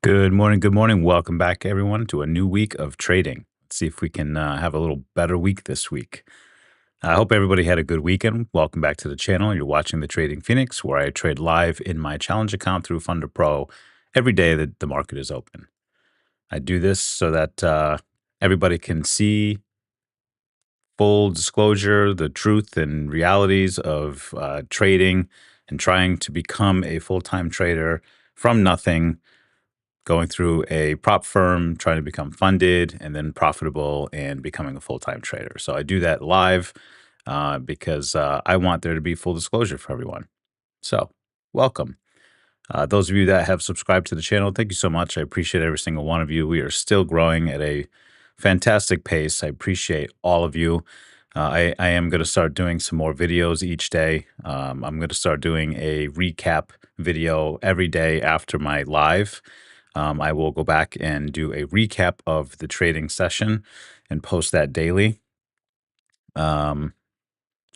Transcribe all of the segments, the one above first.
Good morning. Good morning. Welcome back, everyone, to a new week of trading. Let's see if we can have a little better week this week. I hope everybody had a good weekend. Welcome back to the channel. You're watching the Trading Phoenix, where I trade live in my challenge account through Funder Pro every day that the market is open. I do this so that everybody can see full disclosure, the truth and realities of trading and trying to become a full-time trader from nothing, going through a prop firm, trying to become funded, and then profitable and becoming a full-time trader. So I do that live because I want there to be full disclosure for everyone. So welcome. Those of you that have subscribed to the channel, thank you so much. I appreciate every single one of you. We are still growing at a fantastic pace. I appreciate all of you. I am going to start doing some more videos each day. I'm going to start doing a recap video every day after my live. I will go back and do a recap of the trading session and post that daily, so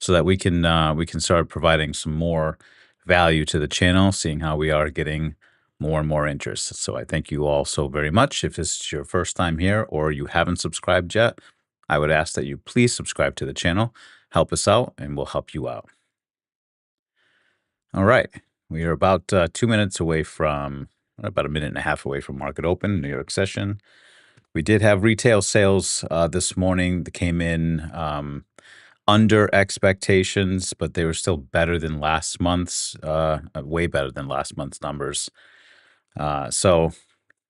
that we can start providing some more value to the channel, seeing how we are getting more and more interest. So I thank you all so very much. If this is your first time here or you haven't subscribed yet, I would ask that you please subscribe to the channel, help us out, and we'll help you out. All right. We are about 2 minutes away from, about a minute and a half away from market open, New York session. We did have retail sales this morning that came in under expectations, but they were still better than last month's, way better than last month's numbers. So a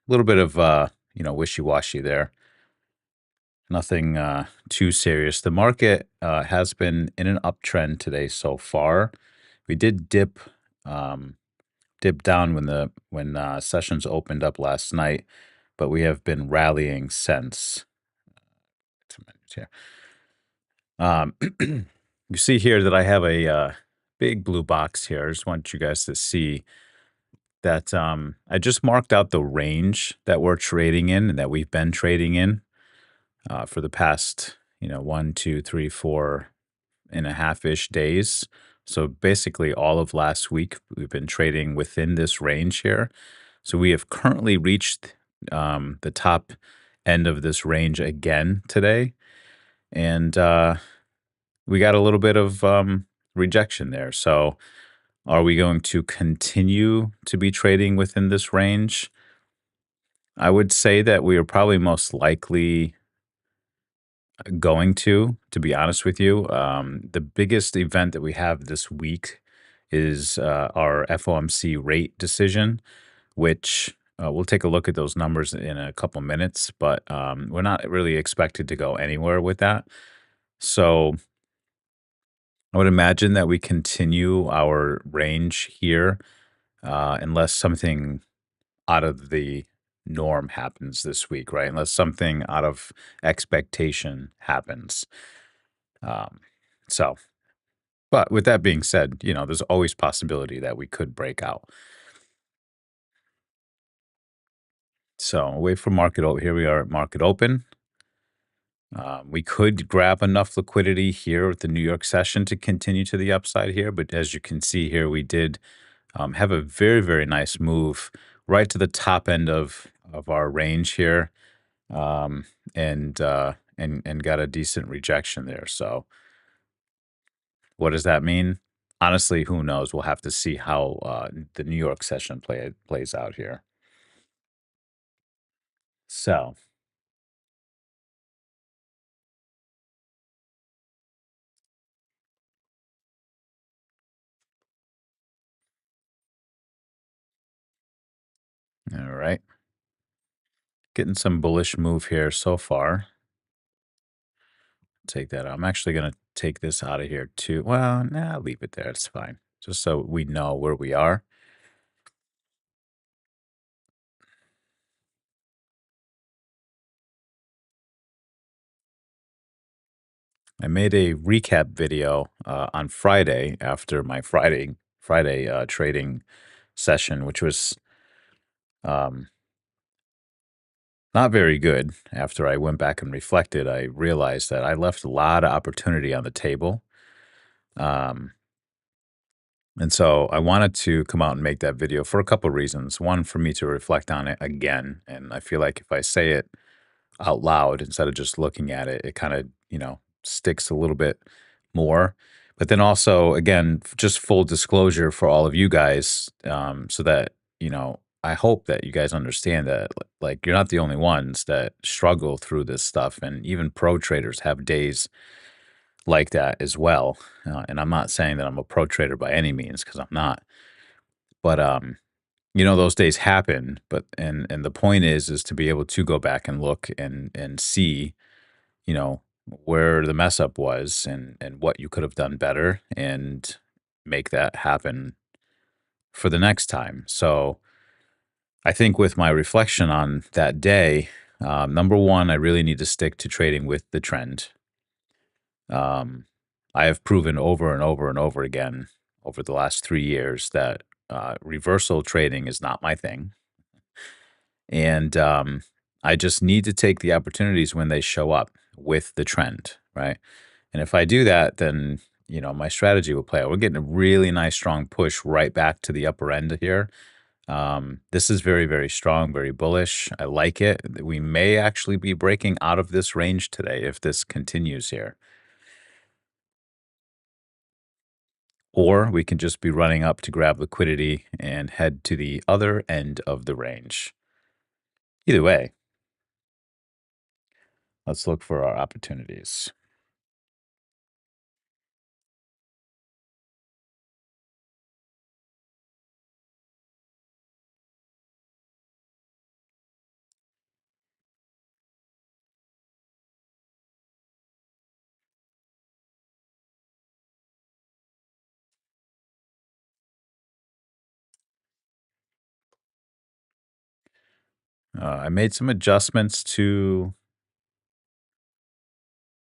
little bit of, wishy-washy there. Nothing too serious. The market has been in an uptrend today so far. We did dip down when sessions opened up last night, but we have been rallying since. Here. You see here that I have a big blue box here. I just want you guys to see that I just marked out the range that we're trading in and that we've been trading in for the past, 1, 2, 3, 4.5-ish days. So basically all of last week, we've been trading within this range here. So we have currently reached the top end of this range again today. And we got a little bit of rejection there. So are we going to continue to be trading within this range? I would say that we are probably most likely going to be honest with you. The biggest event that we have this week is our FOMC rate decision, which we'll take a look at those numbers in a couple minutes, but we're not really expected to go anywhere with that. So I would imagine that we continue our range here unless something out of the norm happens this week, right? Unless something out of expectation happens. So, but with that being said, there's always possibility that we could break out. So wait for market. Here we are at market open. We could grab enough liquidity here with the New York session to continue to the upside here. But as you can see here, we did have a very, very nice move right to the top end of our range here, and got a decent rejection there. So what does that mean? Honestly, who knows? We'll have to see how the New York session plays out here. So all right. Getting some bullish move here so far. Take that out. I'm actually going to take this out of here too. Well, nah, leave it there. It's fine. Just so we know where we are. I made a recap video on Friday after my Friday trading session, which was not very good. After I went back and reflected, I realized that I left a lot of opportunity on the table. And so I wanted to come out and make that video for a couple of reasons. One, for me to reflect on it again. And I feel like if I say it out loud instead of just looking at it, it kind of, sticks a little bit more. But then also, again, just full disclosure for all of you guys, so that, I hope that you guys understand that, like, you're not the only ones that struggle through this stuff. And even pro traders have days like that as well. And I'm not saying that I'm a pro trader by any means because I'm not. But those days happen. But and the point is to be able to go back and look and see, where the mess up was and what you could have done better and make that happen for the next time. So I think with my reflection on that day, number one, I really need to stick to trading with the trend. Um, I have proven over and over and over again over the last 3 years that reversal trading is not my thing. And I just need to take the opportunities when they show up with the trend, right? And if I do that, then my strategy will play out. We're getting a really nice strong push right back to the upper end here. This is very, very strong, very bullish. I like it. We may actually be breaking out of this range today if this continues here. Or we can just be running up to grab liquidity and head to the other end of the range. Either way, let's look for our opportunities. I made some adjustments to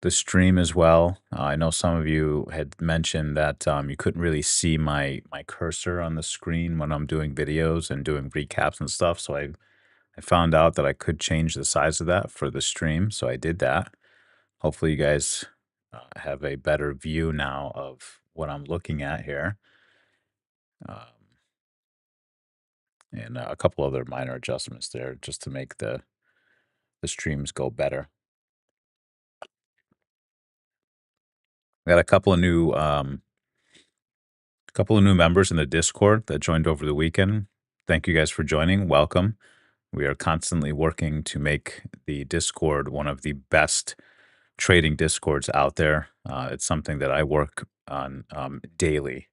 the stream as well. I know some of you had mentioned that you couldn't really see my cursor on the screen when I'm doing videos and doing recaps and stuff. So I found out that I could change the size of that for the stream. So I did that. Hopefully, you guys have a better view now of what I'm looking at here. Um, and a couple other minor adjustments there just to make the streams go better. We got a couple of new members in the Discord that joined over the weekend. Thank you guys for joining. Welcome. We are constantly working to make the Discord one of the best trading Discords out there. It's something that I work on daily.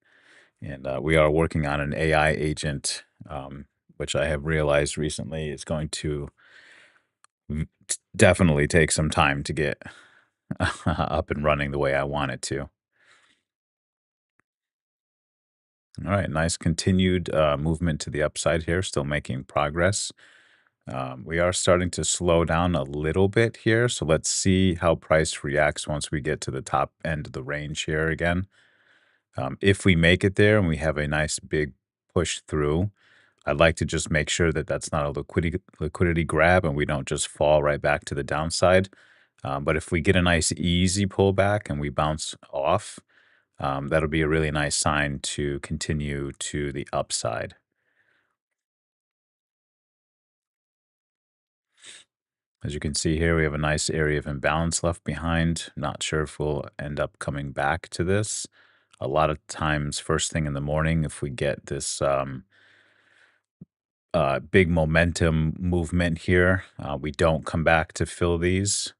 And we are working on an AI agent, which I have realized recently is going to definitely take some time to get up and running the way I want it to. All right, nice continued movement to the upside here, still making progress. We are starting to slow down a little bit here, so let's see how price reacts once we get to the top end of the range here again. If we make it there and we have a nice big push through, I'd like to just make sure that that's not a liquidity grab and we don't just fall right back to the downside. But if we get a nice easy pullback and we bounce off, that'll be a really nice sign to continue to the upside. As you can see here, we have a nice area of imbalance left behind. Not sure if we'll end up coming back to this. A lot of times, first thing in the morning, if we get this big momentum movement here, we don't come back to fill these,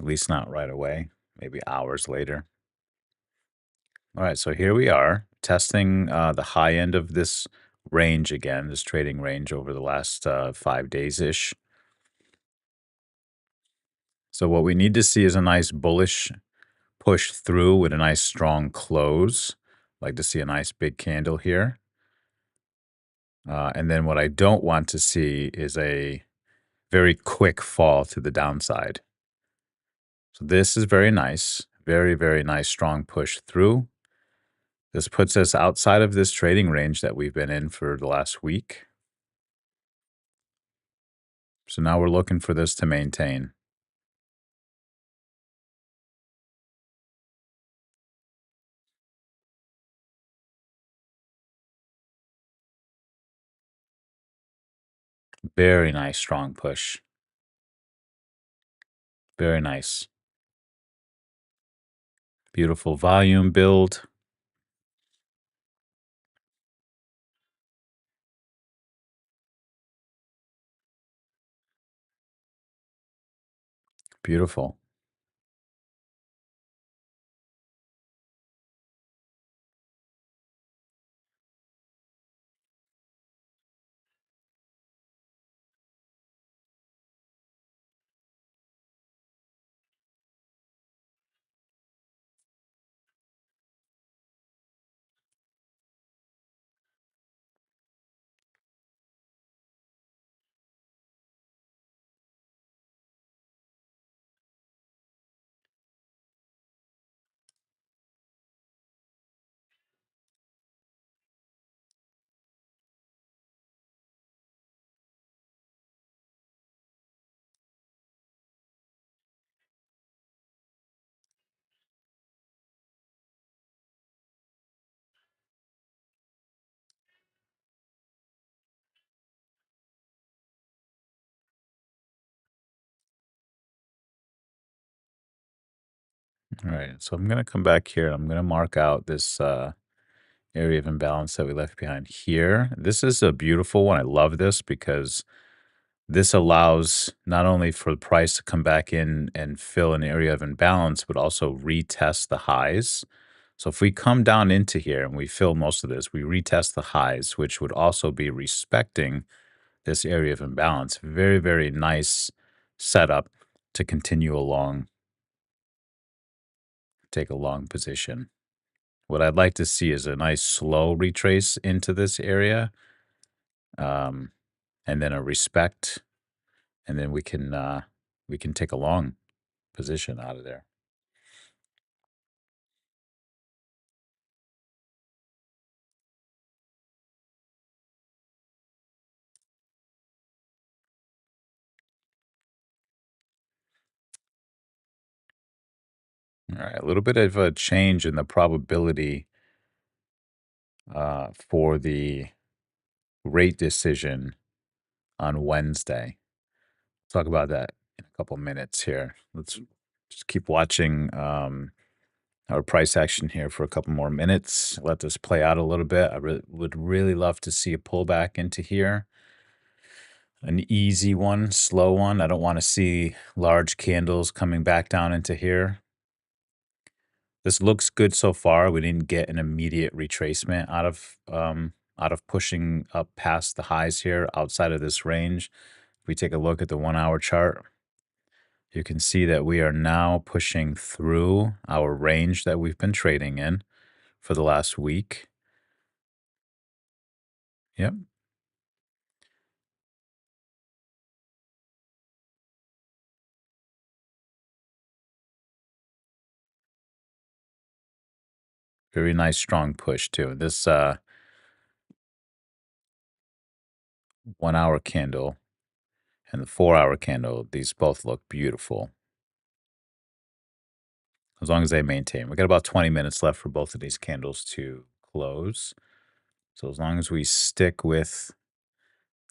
at least not right away, maybe hours later. All right, so here we are testing the high end of this range again, this trading range over the last 5 days ish. So, what we need to see is a nice bullish push through with a nice strong close. Like to see a nice big candle here. And then what I don't want to see is a very quick fall to the downside. So this is very nice. Very, very nice strong push through. This puts us outside of this trading range that we've been in for the last week. So now we're looking for this to maintain. Very nice, strong push. Very nice. Beautiful volume build. Beautiful. All right. So I'm going to come back here. I'm going to mark out this area of imbalance that we left behind here. This is a beautiful one. I love this because this allows not only for the price to come back in and fill an area of imbalance, but also retest the highs. So if we come down into here and we fill most of this, we retest the highs, which would also be respecting this area of imbalance. Very, very nice setup to continue along, take a long position. What I'd like to see is a nice slow retrace into this area, um, and then a respect, and then we can take a long position out of there. All right, a little bit of a change in the probability for the rate decision on Wednesday. Talk about that in a couple minutes here. Let's just keep watching our price action here for a couple more minutes. Let this play out a little bit. Would really love to see a pullback into here. An easy one, slow one. I don't want to see large candles coming back down into here. This looks good so far. We didn't get an immediate retracement out of pushing up past the highs here outside of this range. If we take a look at the 1 hour chart, you can see that we are now pushing through our range that we've been trading in for the last week. Yep. Very nice strong push too. This 1 hour candle and the 4 hour candle, these both look beautiful. As long as they maintain. We got about 20 minutes left for both of these candles to close. So as long as we stick with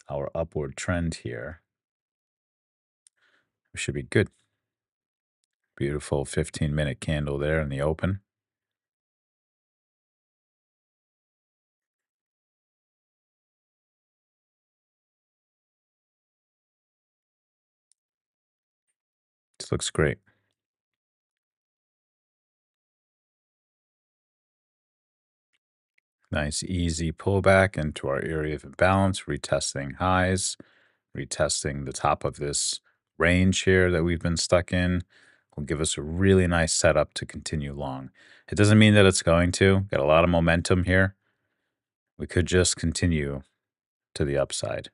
our upward trend here, we should be good. Beautiful 15-minute candle there in the open. This looks great. Nice easy pullback into our area of imbalance, retesting highs, retesting the top of this range here that we've been stuck in. Will give us a really nice setup to continue long. It doesn't mean that it's going to. Got a lot of momentum here. We could just continue to the upside.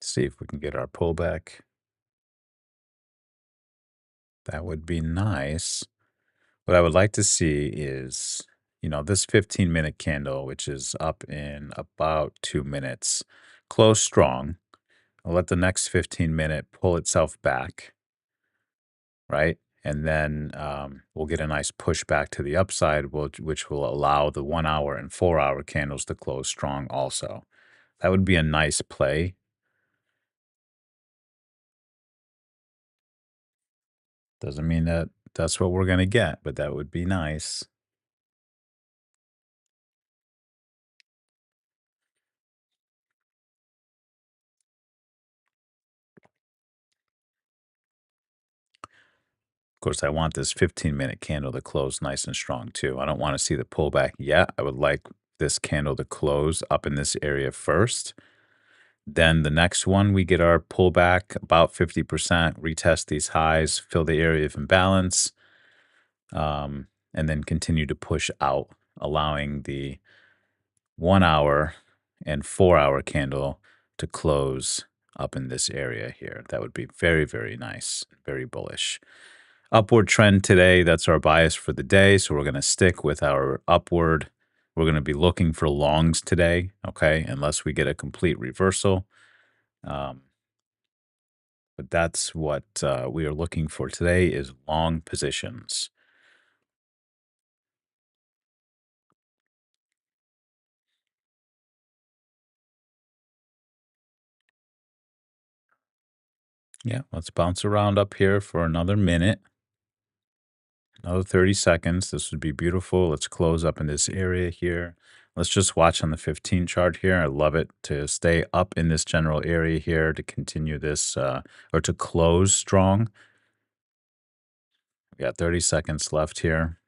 See if we can get our pullback. That would be nice. What I would like to see is, this 15-minute candle, which is up in about 2 minutes, close strong. I'll let the next 15-minute pull itself back, right? And then we'll get a nice push back to the upside, which will allow the 1 hour and 4 hour candles to close strong also. That would be a nice play. Doesn't mean that that's what we're going to get, but that would be nice. Of course, I want this 15-minute candle to close nice and strong too. I don't want to see the pullback yet. I would like this candle to close up in this area first. Then the next one, we get our pullback about 50%, retest these highs, fill the area of imbalance, and then continue to push out, allowing the 1 hour and 4 hour candle to close up in this area here. That would be very, very nice, very bullish. Upward trend today, that's our bias for the day. So we're going to stick with our upward. We're going to be looking for longs today, okay, unless we get a complete reversal. But that's what we are looking for today is long positions. Yeah, let's bounce around up here for another minute. Another 30 seconds. This would be beautiful. Let's close up in this area here. Let's just watch on the 15 chart here. I love it to stay up in this general area here to continue this or to close strong. We got 30 seconds left here.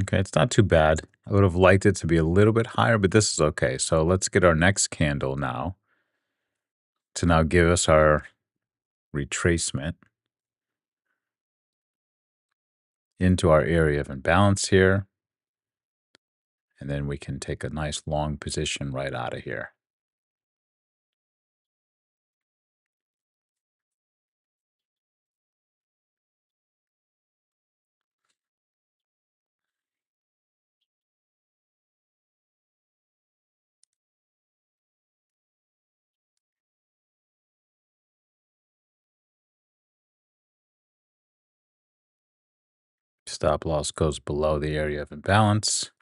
Okay, it's not too bad. I would have liked it to be a little bit higher, but this is okay. So let's get our next candle now to now give us our retracement into our area of imbalance here. And then we can take a nice long position right out of here. Stop loss goes below the area of imbalance.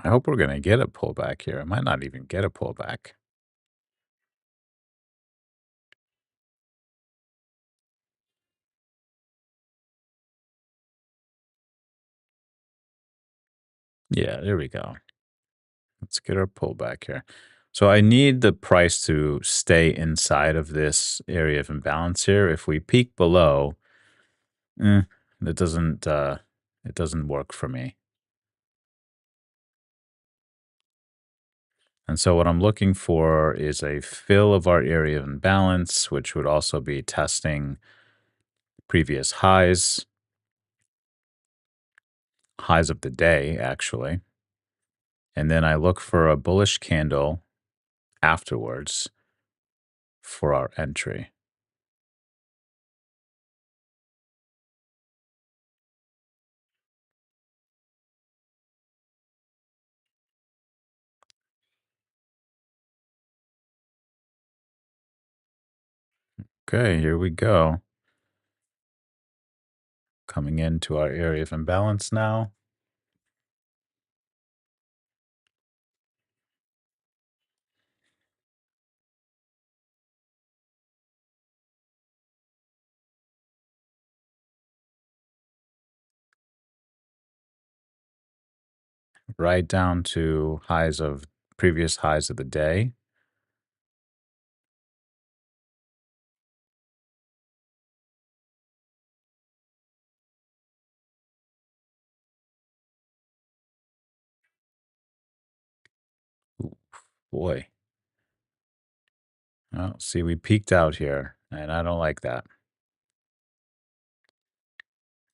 I hope we're going to get a pullback here. I might not even get a pullback. Yeah, there we go. Let's get our pullback here. So I need the price to stay inside of this area of imbalance here. If we peak below, eh, it doesn't work for me. And so what I'm looking for is a fill of our area of imbalance, which would also be testing previous highs of the day, actually. And then I look for a bullish candle afterwards for our entry. Okay, here we go. Coming into our area of imbalance now. Right down to previous highs of the day. Ooh, boy. Oh, see, we peaked out here, and I don't like that.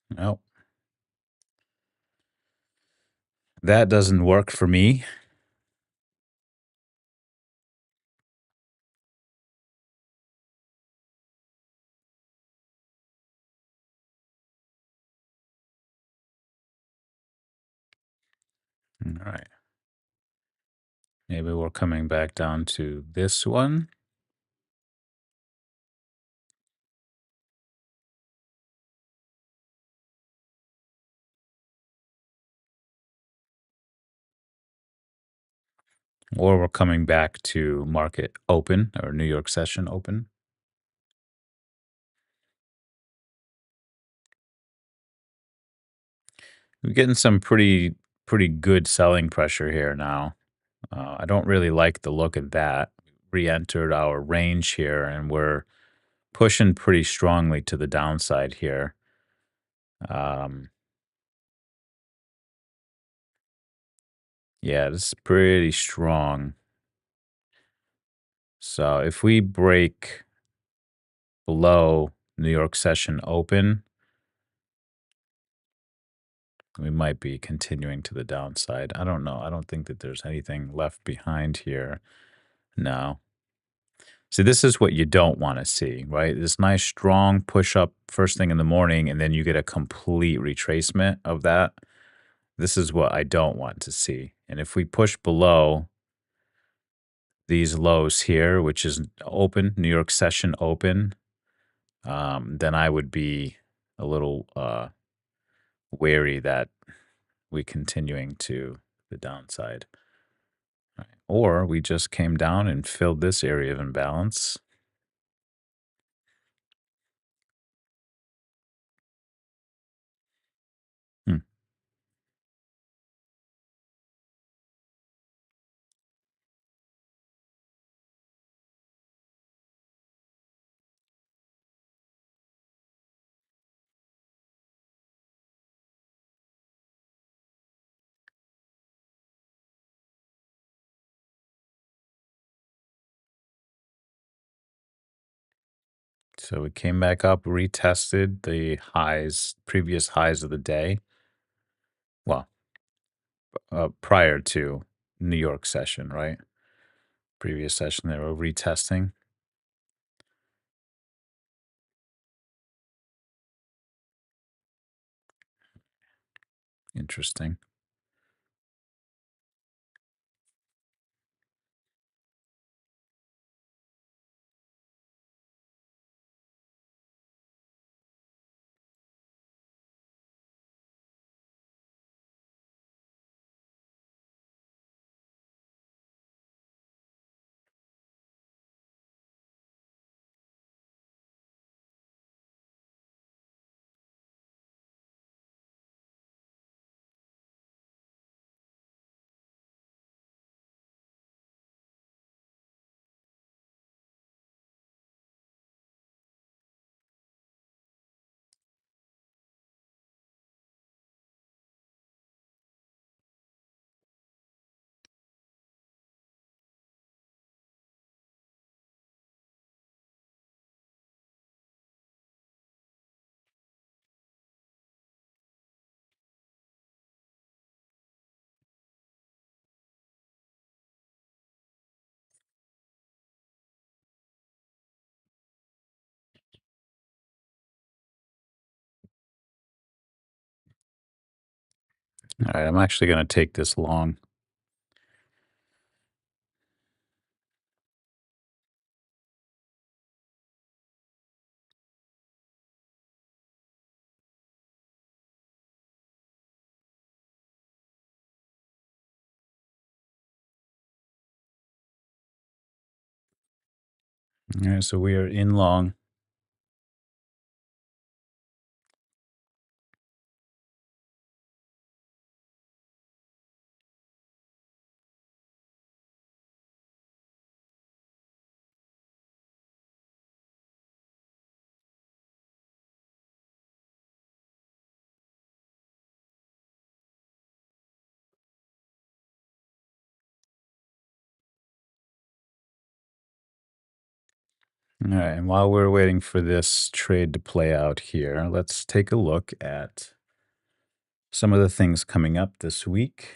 Nope, that doesn't work for me. All right. Maybe we're coming back down to this one. Or we're coming back to market open or New York session open. We're getting some pretty good selling pressure here now. I don't really like the look of that. Re-entered our range here, and we're pushing pretty strongly to the downside here. Um, yeah, this is pretty strong. So if we break below New York session open, we might be continuing to the downside. I don't know. I don't think that there's anything left behind here. No. See, this is what you don't want to see, right? This nice strong push up first thing in the morning, and then you get a complete retracement of that. This is what I don't want to see. And if we push below these lows here, which is open, New York session open, then I would be a little wary that we continuing to the downside. Right. Or we just came down and filled this area of imbalance. Hmm. So we came back up, retested the previous highs of the day. Well, prior to New York session, right? Previous session, they were retesting. Interesting. All right, I'm actually going to take this long. All right, so we are in long. All right, and while we're waiting for this trade to play out here, let's take a look at some of the things coming up this week.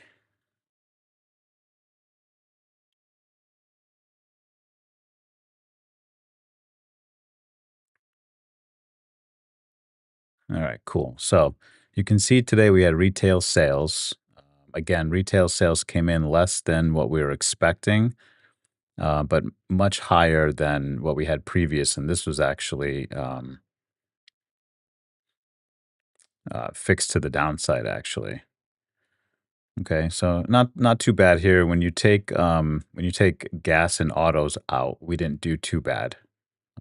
All right, cool. So you can see today we had retail sales. Again, retail sales came in less than what we were expecting, but much higher than what we had previous. And this was actually fixed to the downside, actually. Okay, so not too bad here. When you take gas and autos out, we didn't do too bad.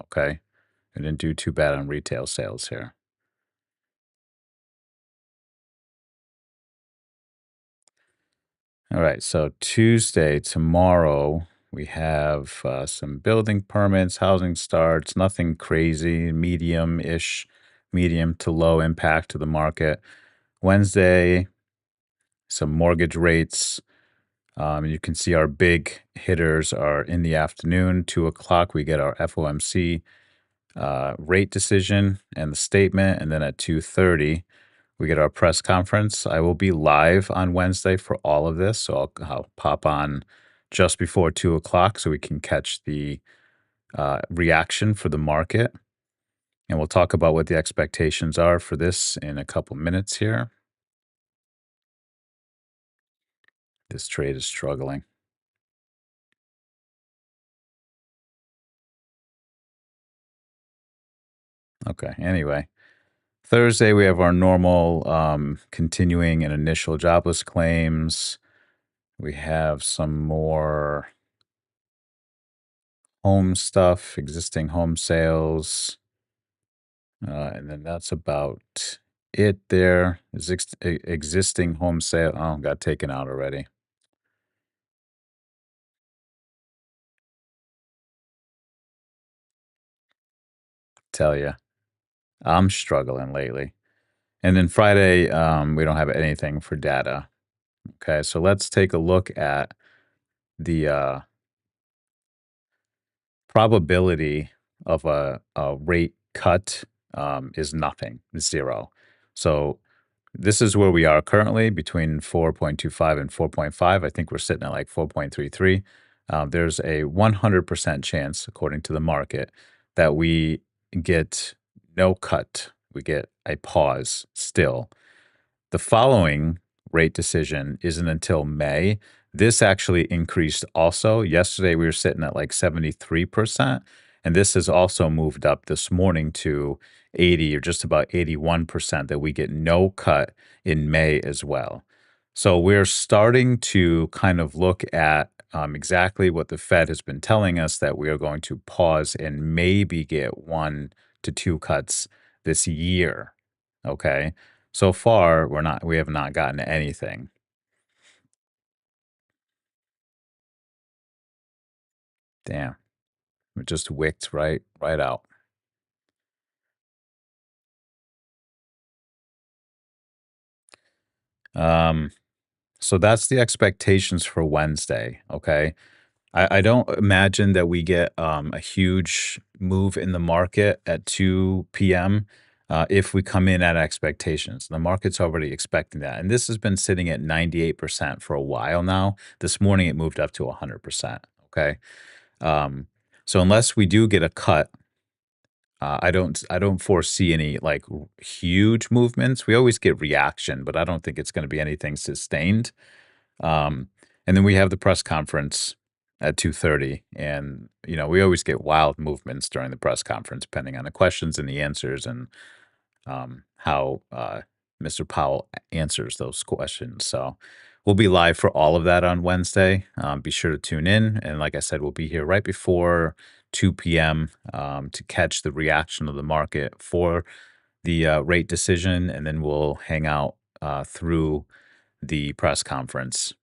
Okay, we didn't do too bad on retail sales here. All right, so Tuesday, tomorrow, we have some building permits, housing starts, nothing crazy, medium ish, medium to low impact to the market. Wednesday, some mortgage rates. You can see our big hitters are in the afternoon, 2 o'clock. We get our FOMC rate decision and the statement, and then at 2:30 we get our press conference. I will be live on Wednesday for all of this, so I'll pop on just before 2 o'clock so we can catch the reaction for the market, and we'll talk about what the expectations are for this in a couple minutes here. This trade is struggling. Okay, anyway. Thursday, we have our normal continuing and initial jobless claims. We have some more home stuff, existing home sales. And then that's about it there. Existing home sale. Oh, got taken out already. Tell you, I'm struggling lately. And then Friday, we don't have anything for data. Okay, so let's take a look at the probability of a rate cut is nothing, zero. So this is where we are currently between 4.25 and 4.5. I think we're sitting at like 4.33. There's a 100% chance, according to the market, that we get no cut. We get a pause still. The following rate decision isn't until May. This actually increased also. Yesterday we were sitting at like 73%, and this has also moved up this morning to 80 or just about 81% that we get no cut in May as well. So we're starting to kind of look at exactly what the Fed has been telling us, that we are going to pause and maybe get 1 to 2 cuts this year. Okay. So far, we have not gotten anything. Damn. We just wicked right out. Um, so that's the expectations for Wednesday. Okay. I don't imagine that we get a huge move in the market at 2 p.m. If we come in at expectations. The market's already expecting that. And this has been sitting at 98% for a while now. This morning it moved up to 100%. Okay. Um, so unless we do get a cut, I don't foresee any, like, huge movements. We always get reaction, but I don't think it's gonna be anything sustained. Um, and then we have the press conference at 2:30, and, we always get wild movements during the press conference depending on the questions and the answers and, how, Mr. Powell answers those questions. So, we'll be live for all of that on Wednesday. Be sure to tune in, and like I said, we'll be here right before 2 p.m., to catch the reaction of the market for the, rate decision, and then we'll hang out, through the press conference.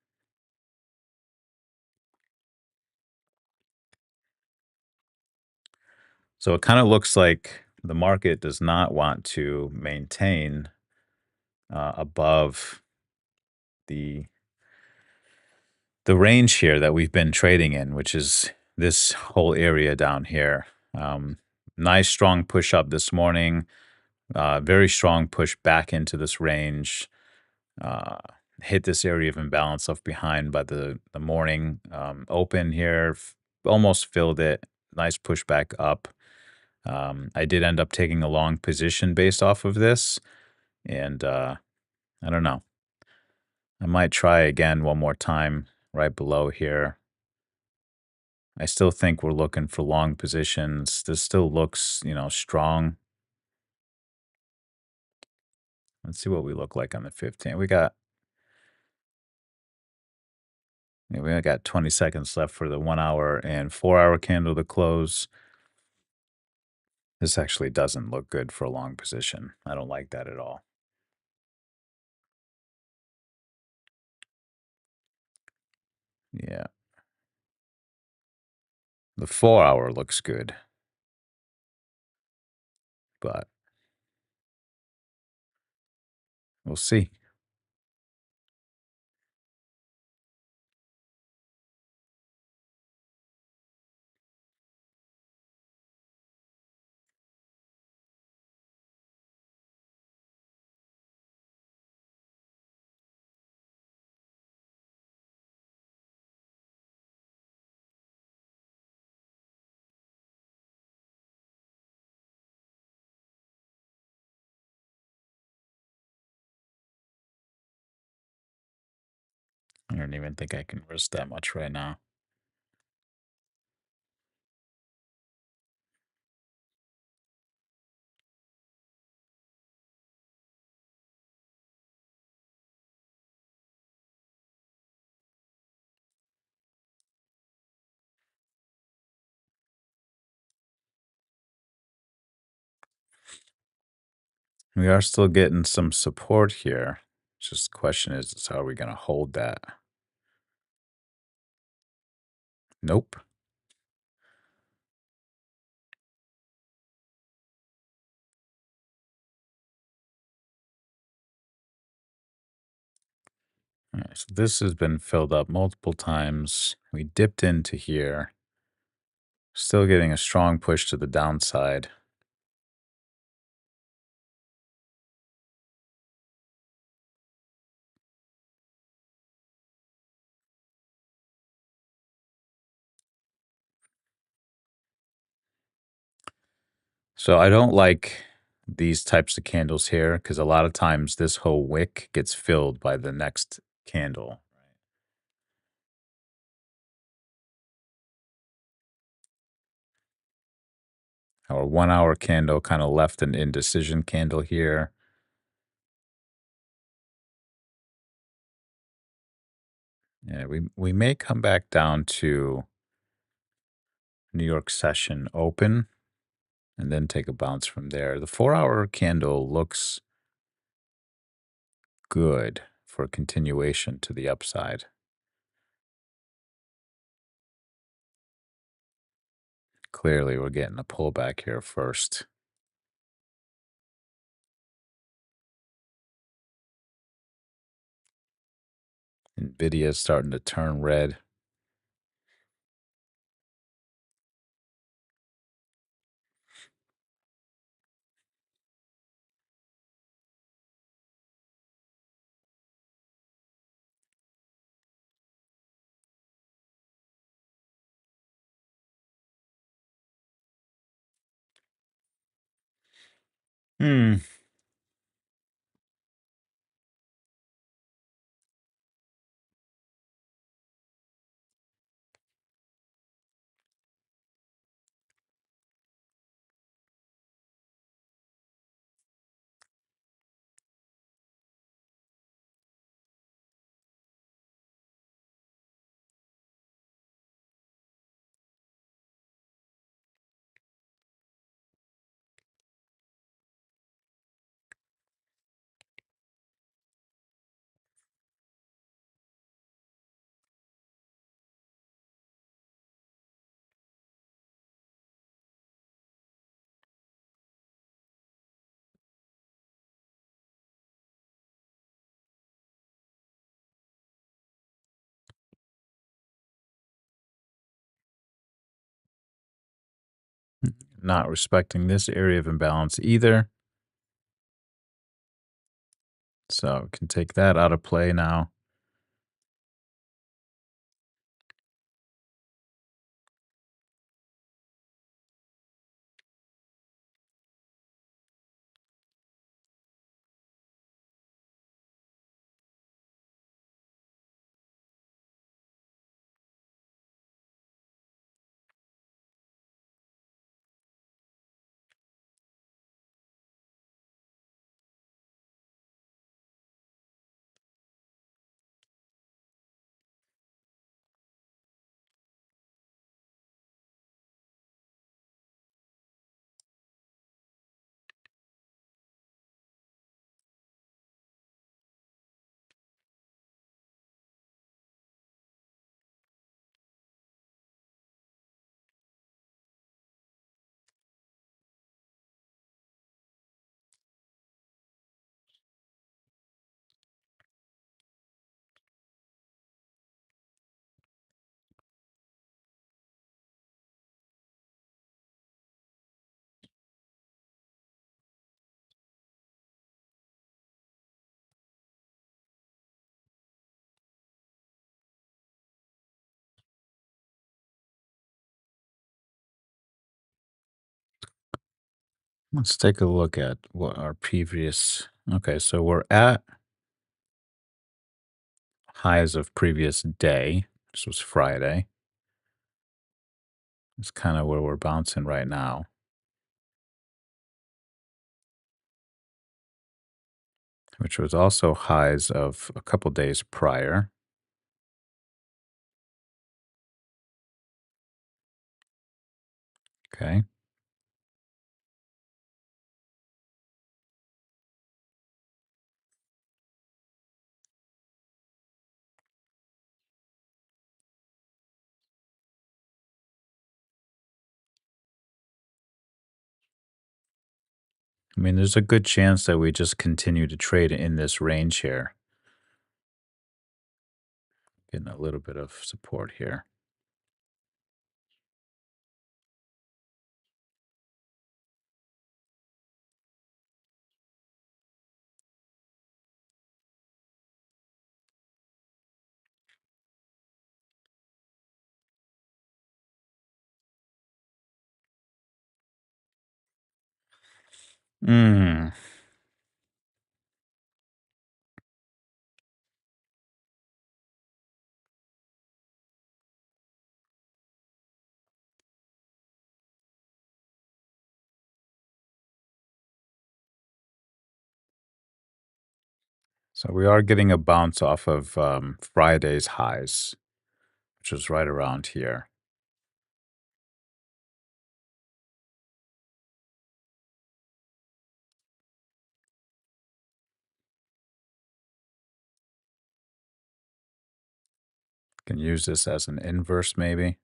So it kind of looks like the market does not want to maintain above the the range here that we've been trading in, which is this whole area down here. Um, Nice strong push up this morning, very strong push back into this range. Uh, Hit this area of imbalance left behind by the morning open here, almost filled it. Nice push back up. I did end up taking a long position based off of this, and I don't know. I might try again one more time right below here. I still think we're looking for long positions. This still looks, strong. Let's see what we look like on the 15. We only got 20 seconds left for the 1 hour and 4 hour candle to close. This actually doesn't look good for a long position. I don't like that at all. Yeah, the 4 hour looks good, but we'll see. I don't even think I can risk that much right now. We are still getting some support here. Just the question is how are we going to hold that? Nope. All right, so this has been filled up multiple times. We dipped into here, still getting a strong push to the downside. So I don't like these types of candles here because a lot of times this whole wick gets filled by the next candle. Our 1 hour candle kind of left an indecision candle here. Yeah, we may come back down to New York session open and then take a bounce from there. The 4 hour candle looks good for a continuation to the upside. Clearly, we're getting a pullback here first. Nvidia is starting to turn red. Hmm. Not respecting this area of imbalance either. So can take that out of play now. Let's take a look at what our previous. Okay, so we're at highs of previous day. This was Friday. It's kind of where we're bouncing right now, which was also highs of a couple days prior. Okay. I mean, there's a good chance that we just continue to trade in this range here, getting a little bit of support here. Mm. So we are getting a bounce off of Friday's highs, which was right around here. Can use this as an inverse, maybe.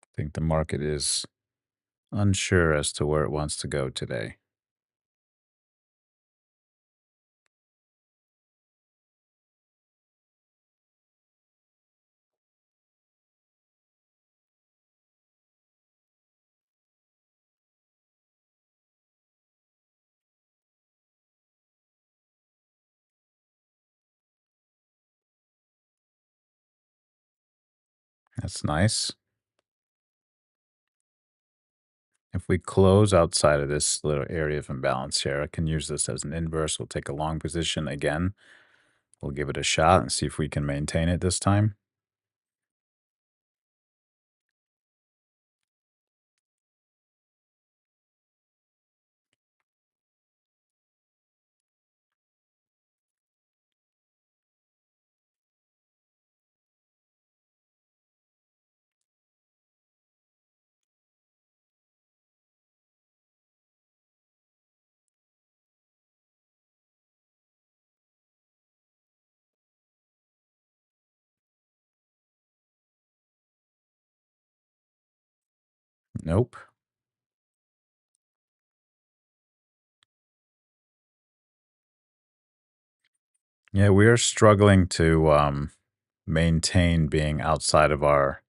I think the market is unsure as to where it wants to go today. That's nice. If we close outside of this little area of imbalance here, I can use this as an inverse. We'll take a long position again. We'll give it a shot and see if we can maintain it this time. Nope. Yeah, we are struggling to maintain being outside of our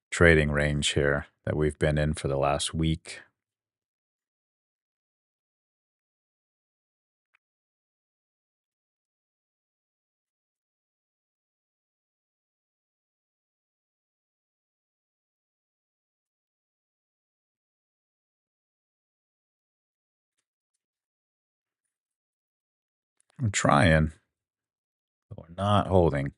trading range here that we've been in for the last week. We're trying, but we're not holding.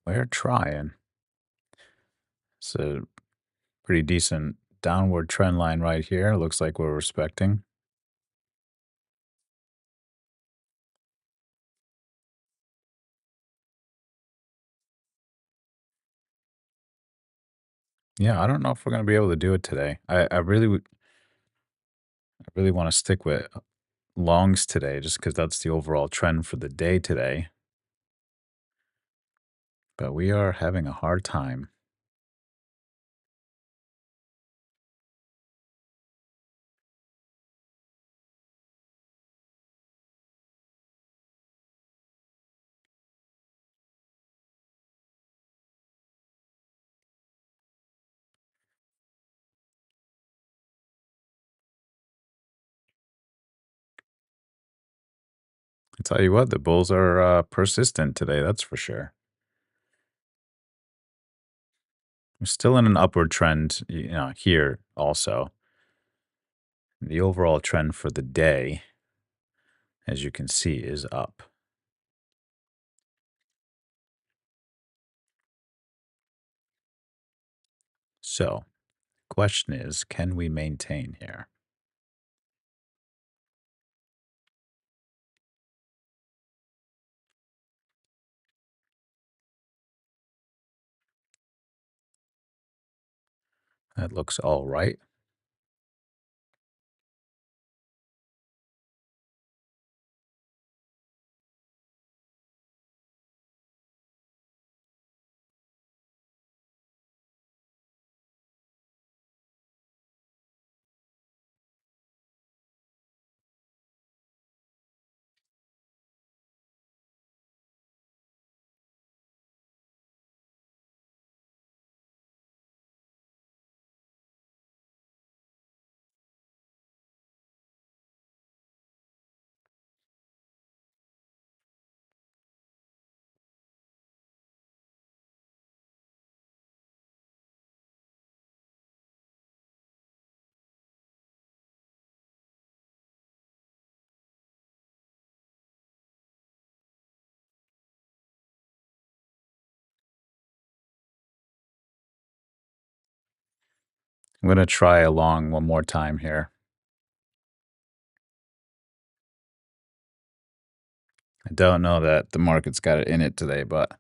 We're trying. It's a pretty decent downward trend line right here. Looks like we're respecting. Yeah, I don't know if we're gonna be able to do it today. I really want to stick with longs today, just because that's the overall trend for the day today. But we are having a hard time. I tell you what, the bulls are persistent today. That's for sure. We're still in an upward trend, here also. The overall trend for the day, as you can see, is up. So, question is, can we maintain here? That looks all right. I'm gonna try along one more time here. I don't know that the market's got it in it today, but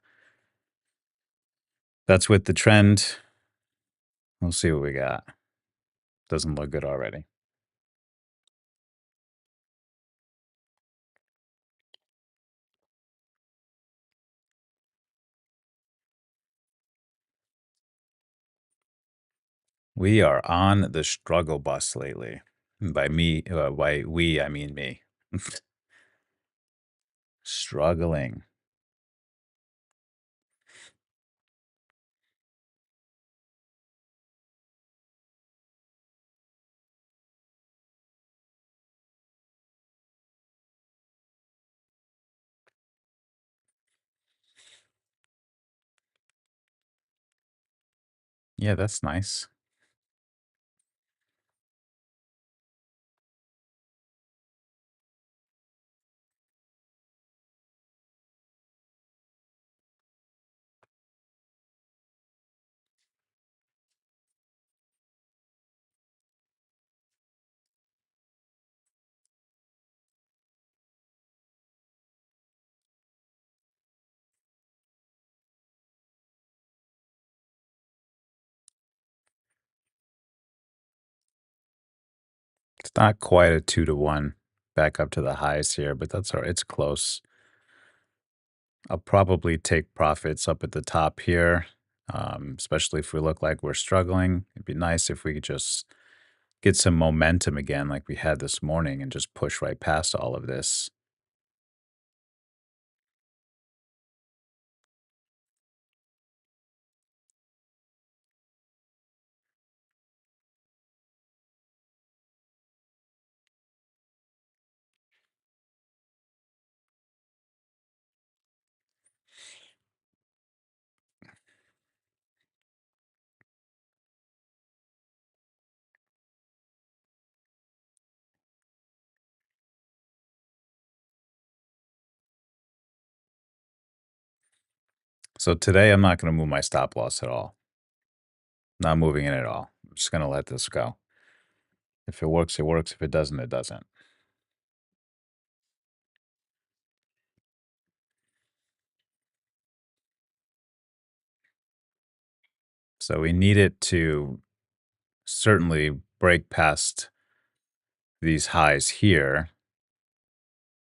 that's with the trend. We'll see what we got. Doesn't look good already. We are on the struggle bus lately. By we, I mean me. Struggling. Yeah, that's nice. It's not quite a 2 to 1 back up to the highs here, but that's all right. It's close. I'll probably take profits up at the top here, especially if we look like we're struggling. It'd be nice if we could just get some momentum again, like we had this morning, and just push right past all of this. So today, I'm not going to move my stop loss at all. Not moving it at all. I'm just going to let this go. If it works, it works. If it doesn't, it doesn't. So we need it to certainly break past these highs here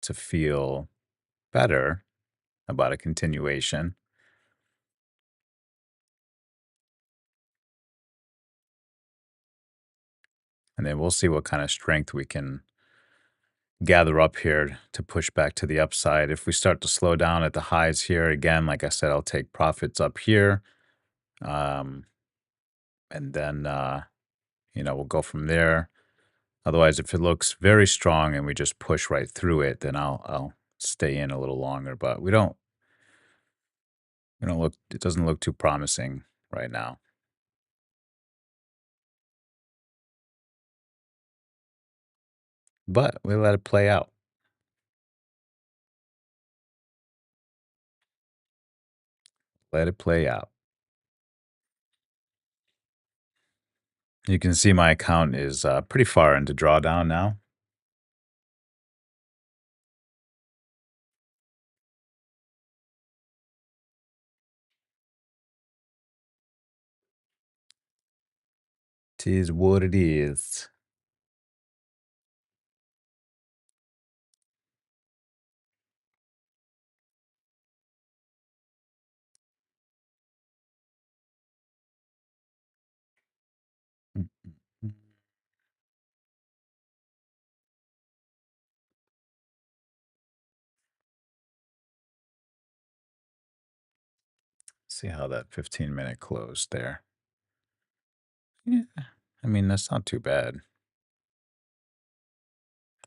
to feel better about a continuation. And then we'll see what kind of strength we can gather up here to push back to the upside. If we start to slow down at the highs here, again, like I said, I'll take profits up here. Um, and then, we'll go from there. Otherwise, if it looks very strong and we just push right through it, then I'll stay in a little longer. But we don't look, it doesn't look too promising right now. But we let it play out. Let it play out. You can see my account is pretty far into drawdown now. Tis what it is. Mm, mm, mm. See how that 15-minute closed there. Yeah, I mean, that's not too bad.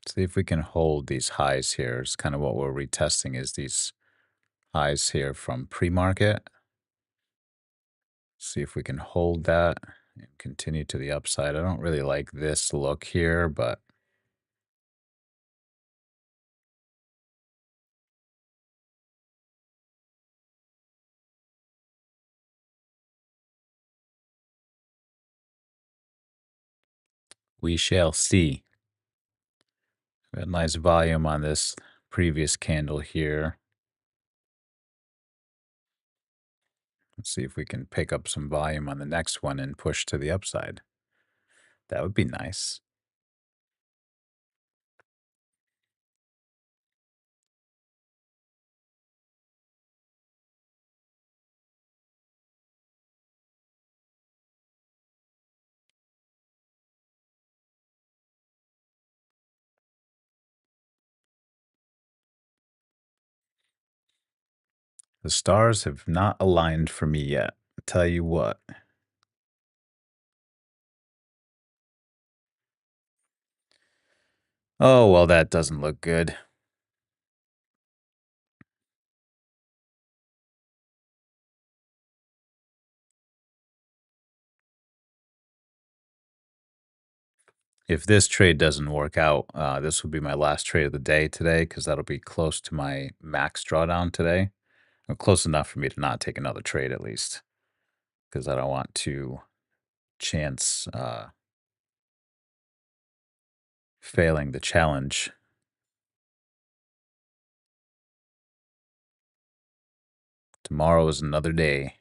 See if we can hold these highs here. It's kind of what we're retesting is these highs here from pre-market. See if we can hold that and continue to the upside. I don't really like this look here, but We shall see. We got nice volume on this previous candle here. Let's see if we can pick up some volume on the next one and push to the upside. That would be nice. The stars have not aligned for me yet. I tell you what. Oh, well, that doesn't look good. If this trade doesn't work out, this will be my last trade of the day today because that'll be close to my max drawdown today. Or close enough for me to not take another trade at least because I don't want to chance failing the challenge. Tomorrow is another day.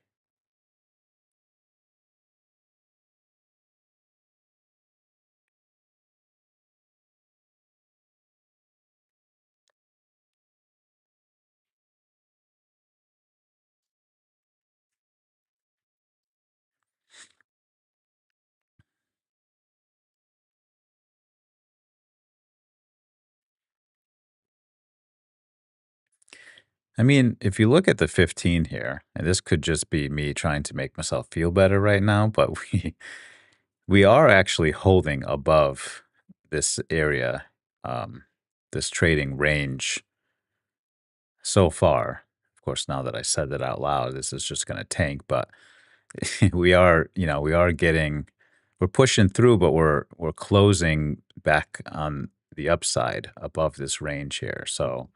I mean, if you look at the 15 here, and this could just be me trying to make myself feel better right now, but we are actually holding above this area, um, this trading range so far. Of course, now that I said that out loud, this is just going to tank, but we are getting, we're pushing through, but we're closing back on the upside above this range here. So,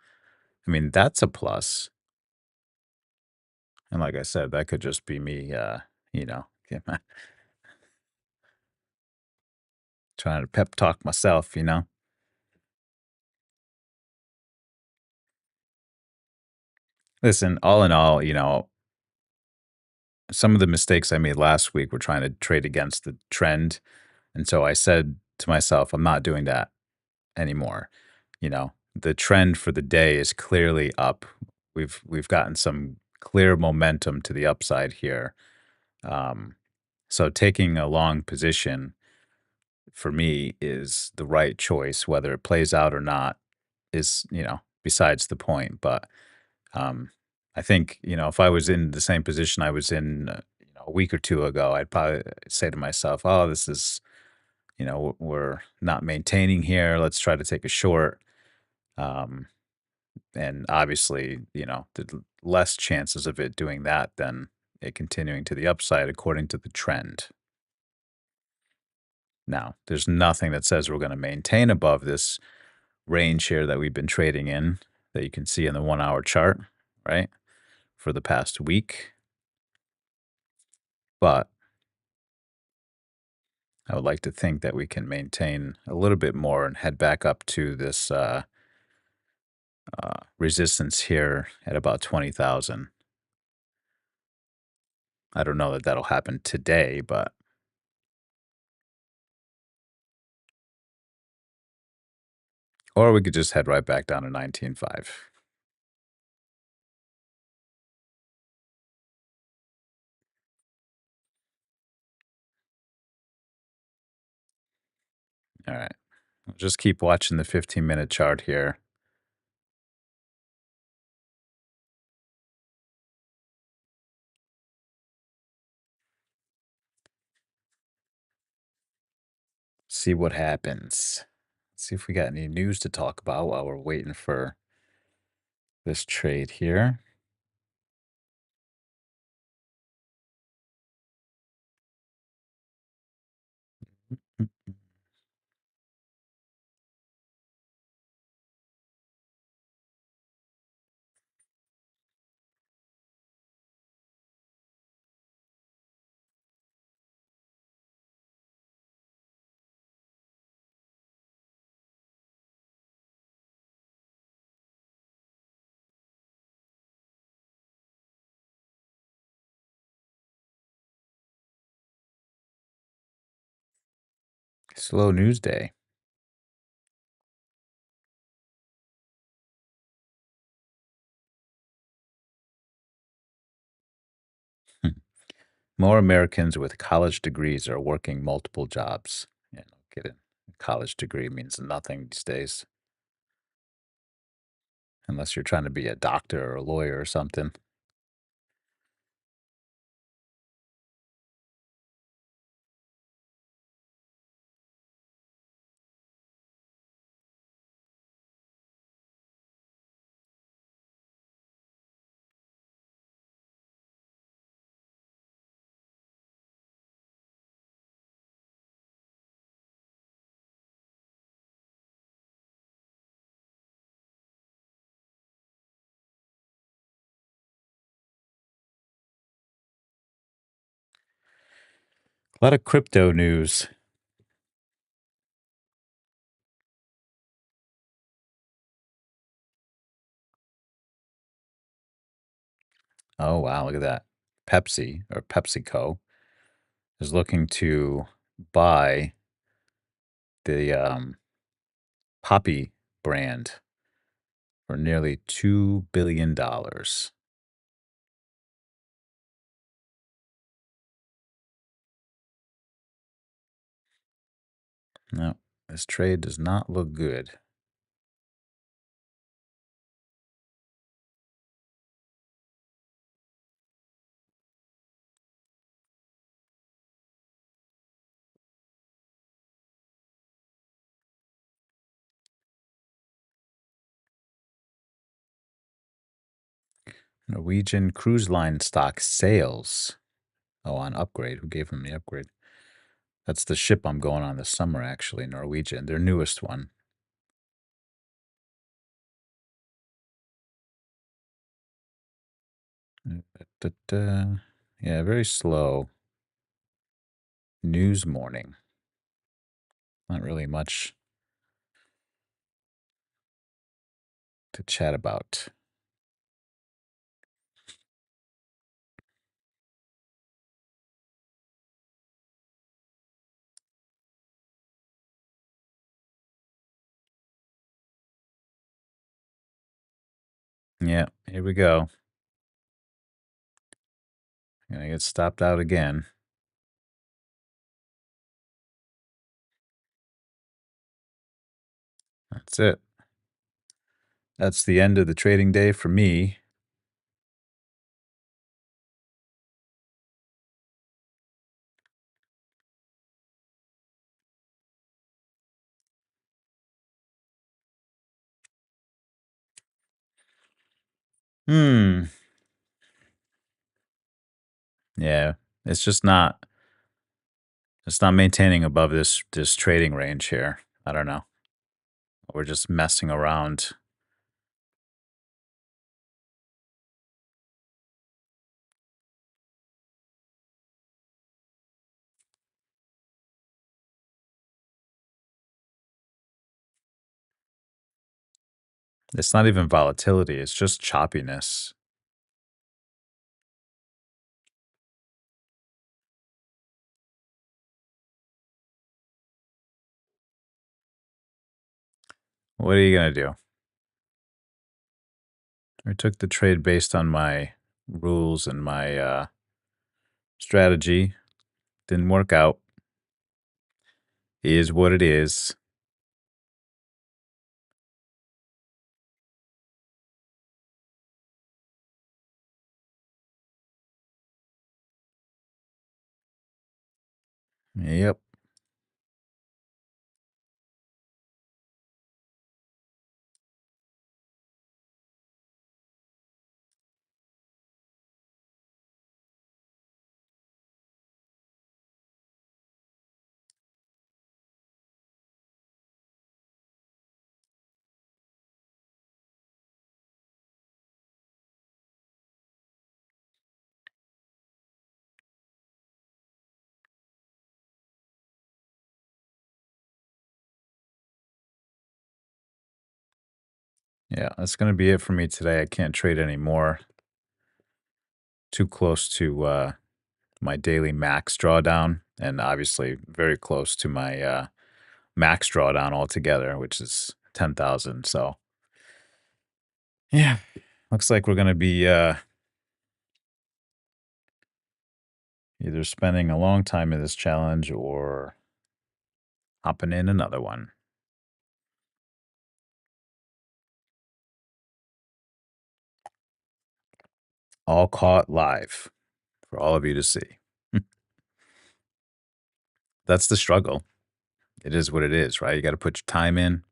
I mean, that's a plus. And like I said, that could just be me, trying to pep talk myself. Listen, all in all, some of the mistakes I made last week were trying to trade against the trend. And so I said to myself, I'm not doing that anymore. The trend for the day is clearly up. We've gotten some clear momentum to the upside here. Um, so taking a long position for me is the right choice. Whether it plays out or not is, besides the point. But um, I think, if I was in the same position I was in, a week or two ago, I'd probably say to myself, "Oh, this is, we're not maintaining here. Let's try to take a short." Um, and obviously, the less chances of it doing that than it continuing to the upside according to the trend. Now, there's nothing that says we're going to maintain above this range here that we've been trading in that you can see in the 1 hour chart, right? For the past week. But I would like to think that we can maintain a little bit more and head back up to this resistance here at about 20,000. I don't know that that'll happen today, but or we could just head right back down to 19.5. All right. We'll just keep watching the 15-minute chart here. See what happens. See if we got any news to talk about while we're waiting for this trade here. Slow news day. Hmm. More Americans with college degrees are working multiple jobs. Yeah, no kidding. A college degree means nothing these days, unless you're trying to be a doctor or a lawyer or something. A lot of crypto news. Oh, wow. Look at that. Pepsi or PepsiCo is looking to buy the Poppy brand for nearly $2 billion. No, this trade does not look good. Norwegian Cruise Line stock sales. Oh, on upgrade. Who gave them the upgrade? That's the ship I'm going on this summer, actually, Norwegian, their newest one. Da-da-da. Yeah, very slow. News morning. Not really much to chat about. Yeah, here we go. Gonna get stopped out again. That's it. That's the end of the trading day for me. Hmm. Yeah, it's just not. It's not maintaining above this trading range here. I don't know. We're just messing around. It's not even volatility. It's just choppiness. What are you gonna do? I took the trade based on my rules and my strategy. Didn't work out. Is what it is. Yep. Yeah, that's gonna be it for me today. I can't trade anymore. Too close to my daily max drawdown, and obviously very close to my max drawdown altogether, which is 10,000. So yeah, looks like we're going to be either spending a long time in this challenge or hopping in another one. All caught live for all of you to see. That's the struggle. It is what it is, right? You got to put your time in.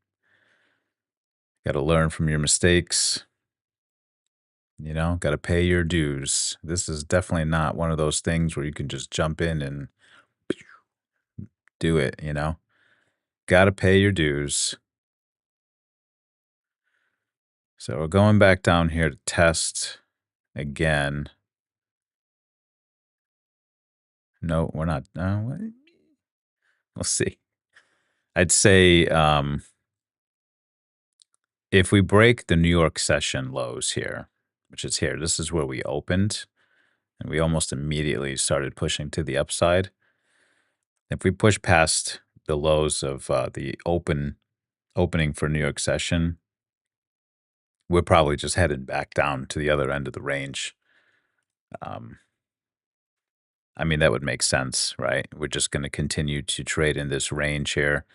Got to learn from your mistakes. Got to pay your dues. This is definitely not one of those things where you can just jump in and do it. Got to pay your dues. So we're going back down here to test again. No, we're not. We'll see. I'd say if we break the New York session lows here, which is here, this is where we opened, and we almost immediately started pushing to the upside. If we push past the lows of the opening for New York session, we're probably just headed back down to the other end of the range. Um, I mean, that would make sense, right? We're just going to continue to trade in this range here.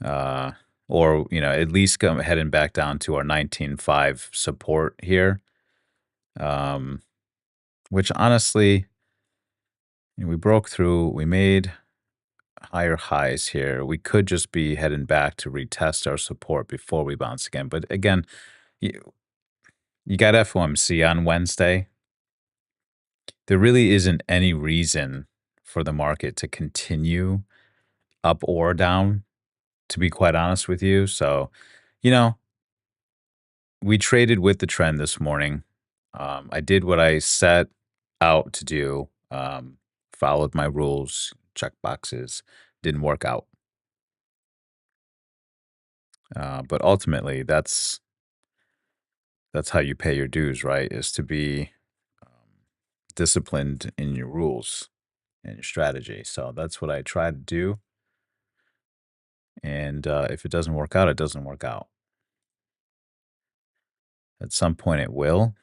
Or, at least heading back down to our 19.5 support here. Which honestly, we broke through, we made higher highs here. We could just be heading back to retest our support before we bounce again. But again, you got FOMC on Wednesday. There really isn't any reason for the market to continue up or down, to be quite honest with you. So, you know, we traded with the trend this morning. I did what I set out to do, followed my rules, check boxes, didn't work out. But ultimately, that's how you pay your dues, right? Is to be disciplined in your rules and your strategy. So that's what I try to do. And if it doesn't work out, it doesn't work out. At some point, it will.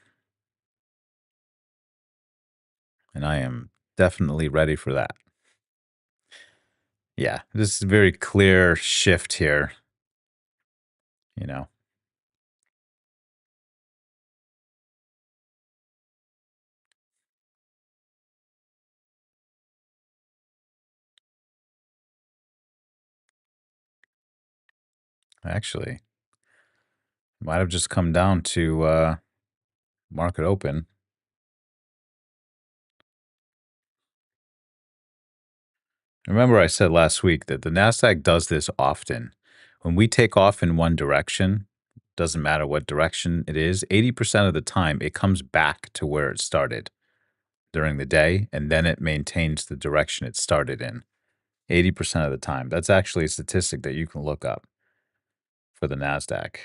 And I am definitely ready for that. Yeah, this is a very clear shift here. You know, actually, it might have just come down to market open. Remember, I said last week that the NASDAQ does this often. When we take off in one direction, doesn't matter what direction it is, 80% of the time it comes back to where it started during the day, and then it maintains the direction it started in 80% of the time. That's actually a statistic that you can look up for the NASDAQ.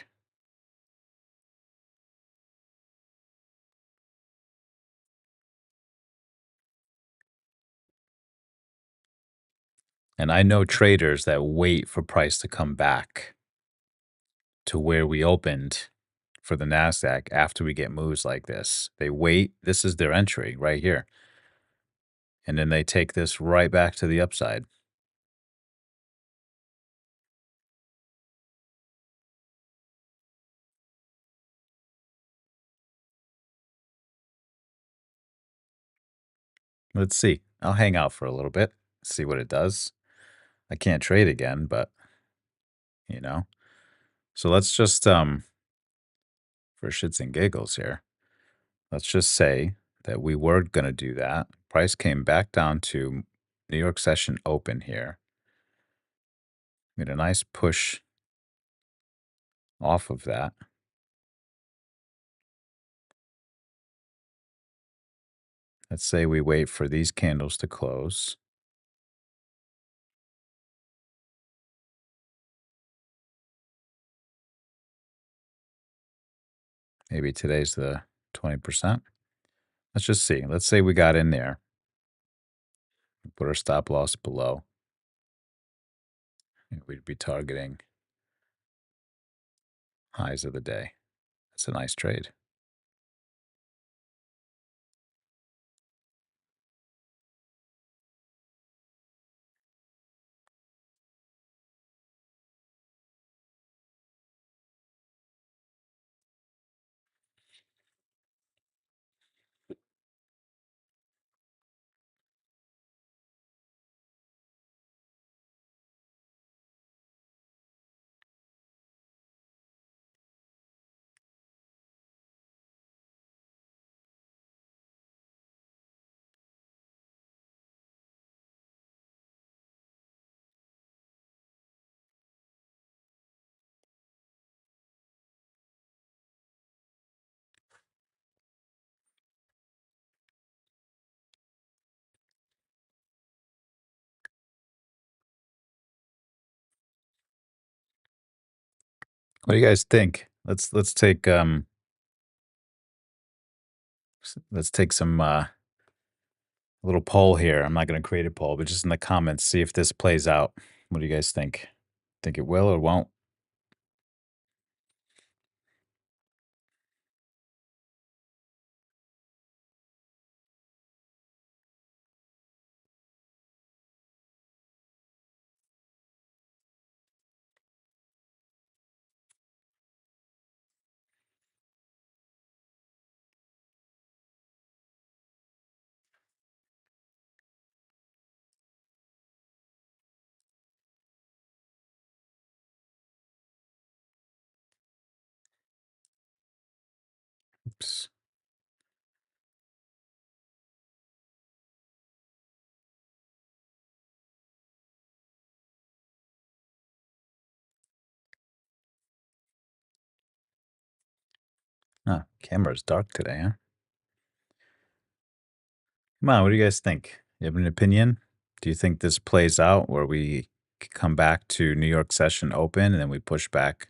And I know traders that wait for price to come back to where we opened for the NASDAQ after we get moves like this. They wait. This is their entry right here. And then they take this right back to the upside. Let's see. I'll hang out for a little bit, see what it does. I can't trade again, but you know. So let's just for shits and giggles here, let's just say that we were going to do that. Price came back down to New York session open here. Made a nice push off of that. Let's say we wait for these candles to close. Maybe today's the 20%. Let's just see. Let's say we got in there. Put our stop loss below. we'd be targeting highs of the day. That's a nice trade. What do you guys think? Let's take let's take some a little poll here. I'm not going to create a poll, but just in the comments, see if this plays out. What do you guys think? Think it will or won't? Oops. Huh, camera's dark today, huh? Come on, what do you guys think? You have an opinion? Do you think this plays out where we come back to New York session open and then we push back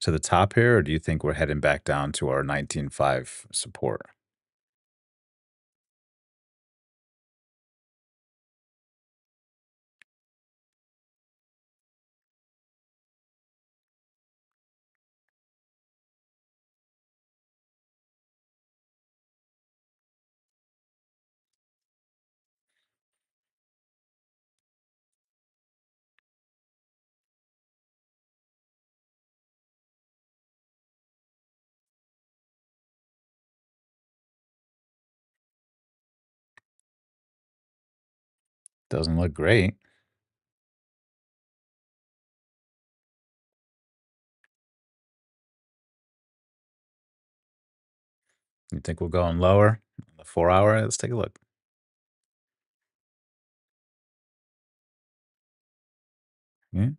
to the top here, or do you think we're heading back down to our 19.5 support? Doesn't look great. You think we're going lower? The 4 hour? Let's take a look. Yeah.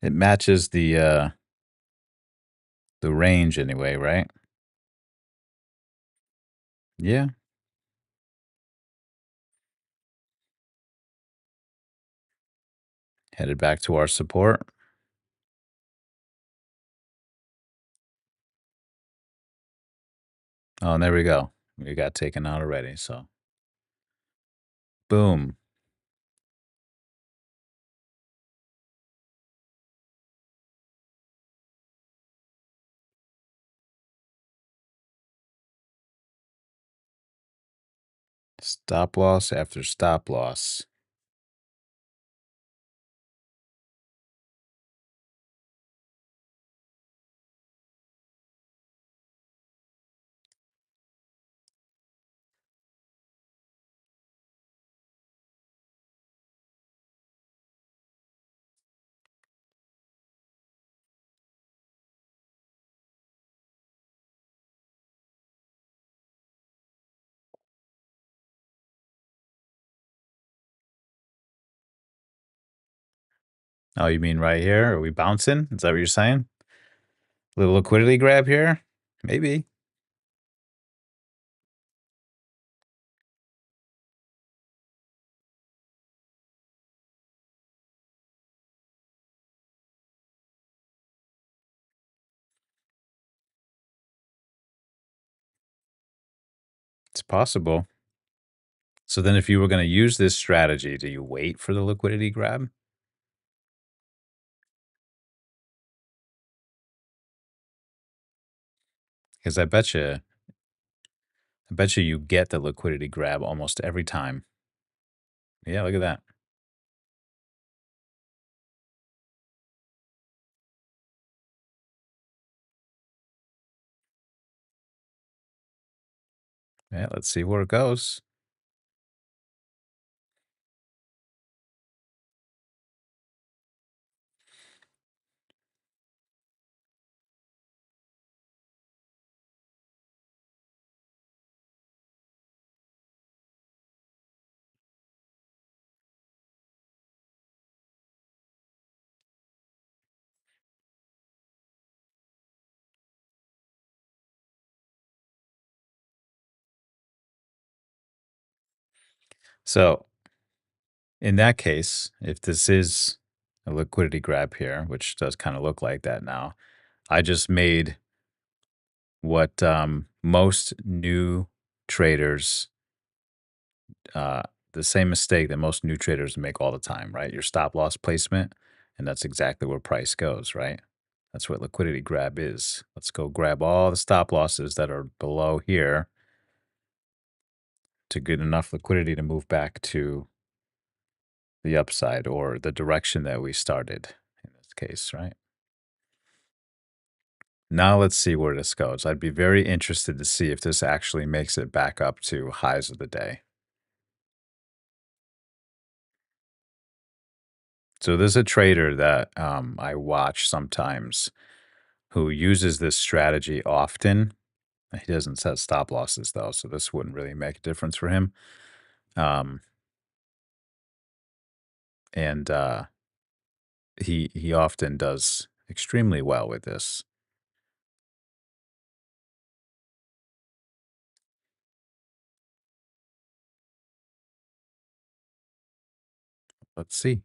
It matches the range anyway, right? Yeah. Headed back to our support. Oh, and there we go. We got taken out already, so boom. Stop loss after stop loss. Oh, you mean right here? Are we bouncing? Is that what you're saying? Little liquidity grab here? Maybe. It's possible. So then if you were going to use this strategy, do you wait for the liquidity grab? because I bet you you get the liquidity grab almost every time. Yeah, look at that. Yeah, let's see where it goes. So in that case, if this is a liquidity grab here, which does kind of look like that now, I just made what most new traders, uh, the same mistake that most new traders make all the time, right? Your stop loss placement, and that's exactly where price goes, right? That's what liquidity grab is. Let's go grab all the stop losses that are below here to get enough liquidity to move back to the upside or the direction that we started in this case, right? Now let's see where this goes. I'd be very interested to see if this actually makes it back up to highs of the day. So there's a trader that I watch sometimes who uses this strategy often. He doesn't set stop losses though, so this wouldn't really make a difference for him. Um, and he often does extremely well with this. Let's see.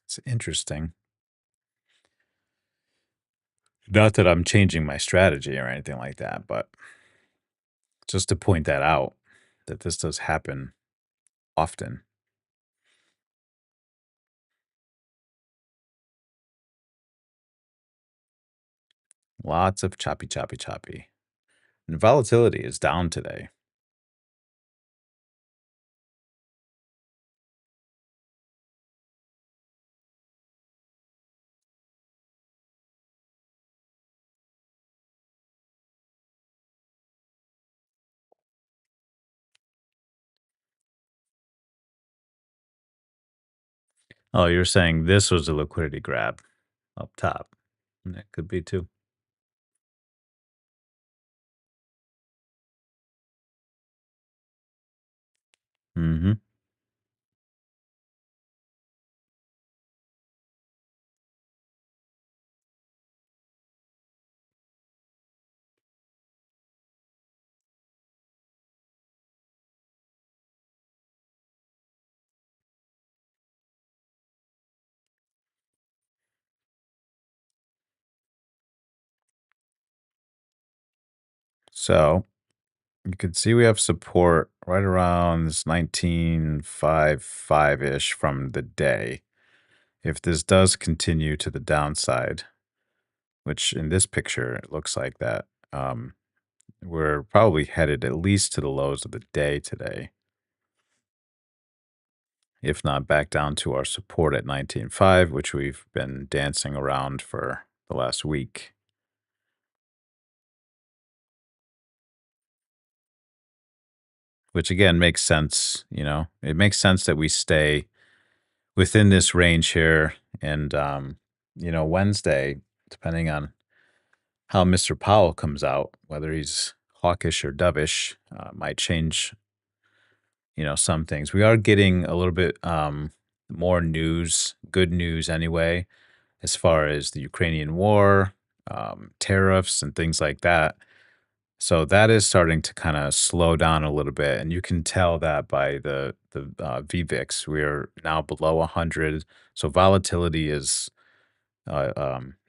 It's interesting. Not that I'm changing my strategy or anything like that, but just to point that out that this does happen often. Lots of choppy, choppy, choppy. And volatility is down today. Oh, you're saying this was a liquidity grab up top. It could be too. Hmm. So you can see we have support right around this 19.55 ish from the day. If this does continue to the downside, which in this picture it looks like that, we're probably headed at least to the lows of the day today, if not back down to our support at 19.5, which we've been dancing around for the last week. Which again makes sense, it makes sense that we stay within this range here. And, Wednesday, depending on how Mr. Powell comes out, whether he's hawkish or dovish, might change, some things. We are getting a little bit more news, good news anyway, as far as the Ukrainian war, tariffs, and things like that. So that is starting to kind of slow down a little bit, and you can tell that by the VVIX. We're now below 100, so volatility is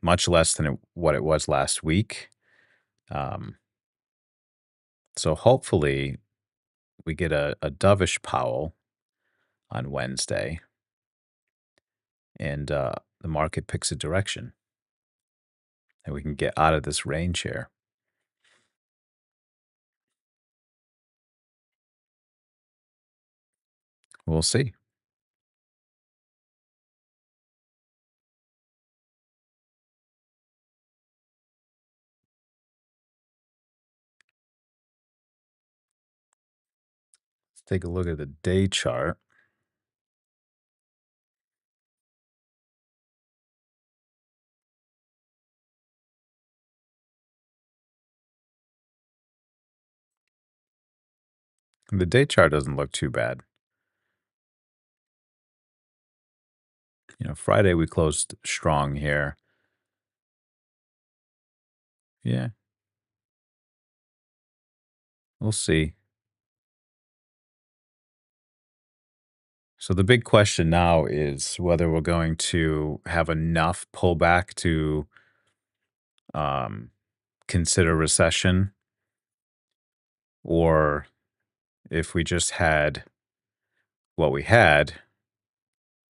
much less than what it was last week. Um, so hopefully we get a dovish Powell on Wednesday, and the market picks a direction, and we can get out of this range here. We'll see. Let's take a look at the day chart. The day chart doesn't look too bad. Friday we closed strong here. Yeah, we'll see. So the big question now is whether we're going to have enough pullback to um, consider recession, or if we just had what we had,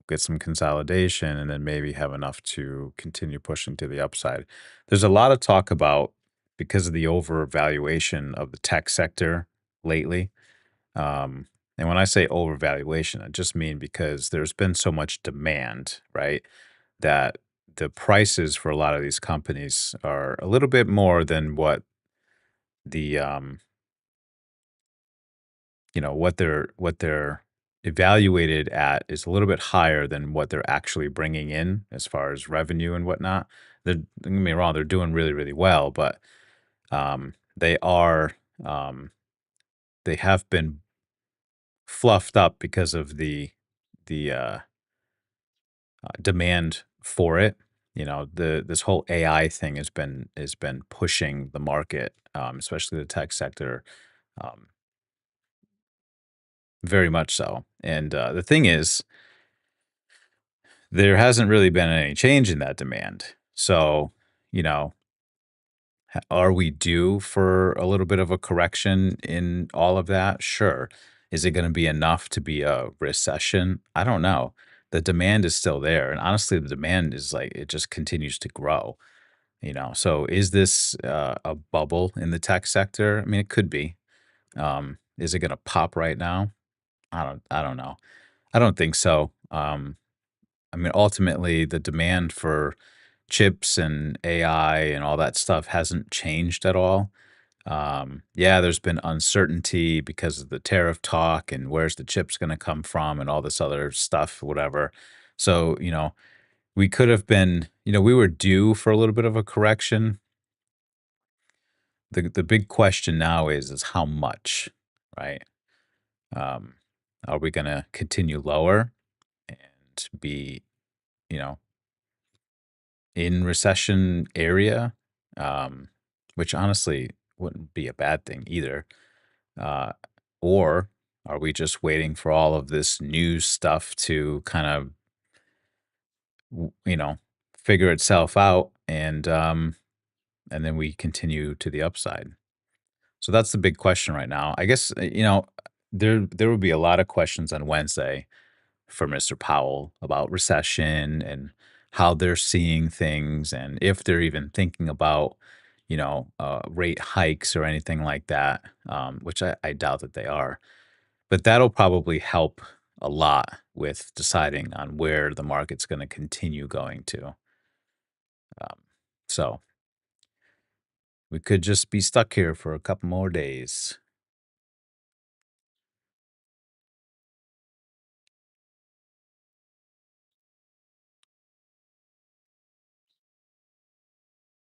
get some consolidation, and then maybe have enough to continue pushing to the upside. There's a lot of talk about because of the overvaluation of the tech sector lately. Um, and when I say overvaluation, I just mean because there's been so much demand, right? That the prices for a lot of these companies are a little bit more than what the what they're evaluated at is a little bit higher than what they're actually bringing in as far as revenue and whatnot. Don't get me wrong, they're doing really, really well, but they are um, they have been fluffed up because of the demand for it. This whole AI thing has been pushing the market, especially the tech sector, um, very much so. And the thing is, there hasn't really been any change in that demand. So, you know, are we due for a little bit of a correction in all of that? Sure. Is it going to be enough to be a recession? I don't know. The demand is still there. And honestly, the demand is like, it just continues to grow. So is this a bubble in the tech sector? I mean, it could be. Is it going to pop right now? I don't know. I don't think so. I mean, ultimately, the demand for chips and AI and all that stuff hasn't changed at all. Yeah, there's been uncertainty because of the tariff talk and where's the chips going to come from and all this other stuff, whatever. So, we could have been, we were due for a little bit of a correction. The big question now is how much, right? Um, are we going to continue lower and be, you know, in recession area, um, which honestly wouldn't be a bad thing either. Uh, or are we just waiting for all of this new stuff to kind of, w- you know, figure itself out and then we continue to the upside? So that's the big question right now. I guess there will be a lot of questions on Wednesday for Mr. Powell about recession and how they're seeing things and if they're even thinking about, rate hikes or anything like that, which I doubt that they are. But that'll probably help a lot with deciding on where the market's going to continue going to. Um, so we could just be stuck here for a couple more days,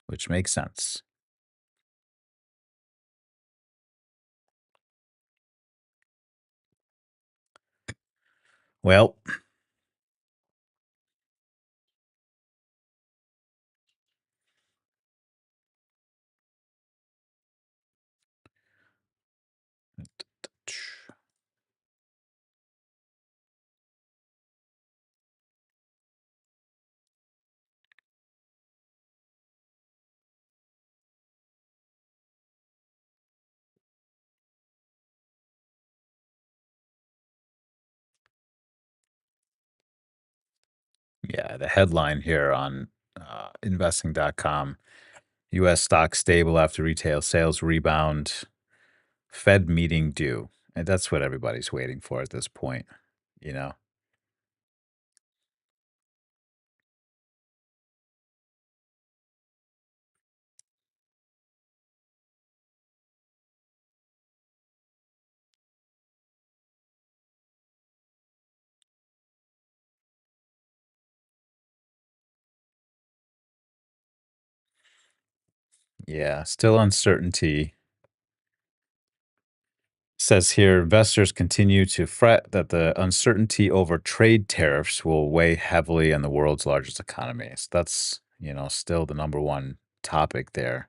which makes sense. Well, Yeah, the headline here on investing.com: U.S. stocks stable after retail sales rebound. Fed meeting due. And that's what everybody's waiting for at this point, you know? Yeah, still uncertainty. Says here investors continue to fret that the uncertainty over trade tariffs will weigh heavily on the world's largest economies. That's, still the number one topic there,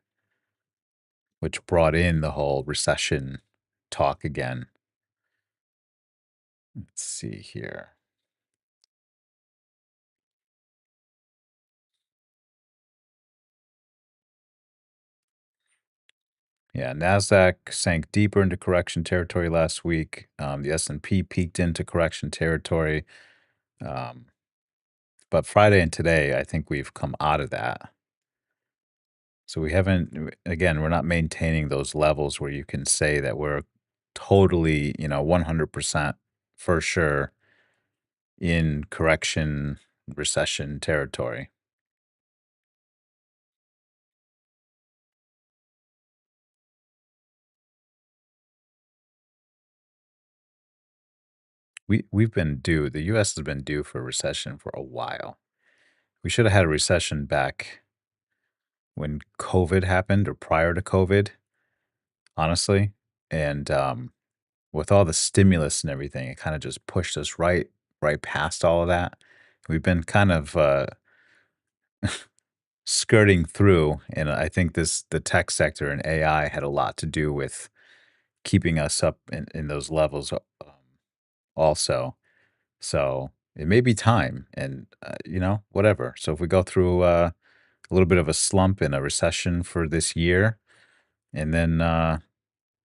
which brought in the whole recession talk again. Let's see here. Yeah, Nasdaq sank deeper into correction territory last week. The S&P peaked into correction territory, um, but Friday and today, I think we've come out of that. So we haven't. Again, we're not maintaining those levels where you can say that we're totally, 100% for sure in correction recession territory. We've been due. The U.S. has been due for a recession for a while. We should have had a recession back when COVID happened or prior to COVID, honestly. And with all the stimulus and everything, it kind of just pushed us right past all of that. We've been kind of skirting through, and I think the tech sector and AI had a lot to do with keeping us up in those levels, also. So it may be time, and whatever. So if we go through a little bit of a slump and a recession for this year, and then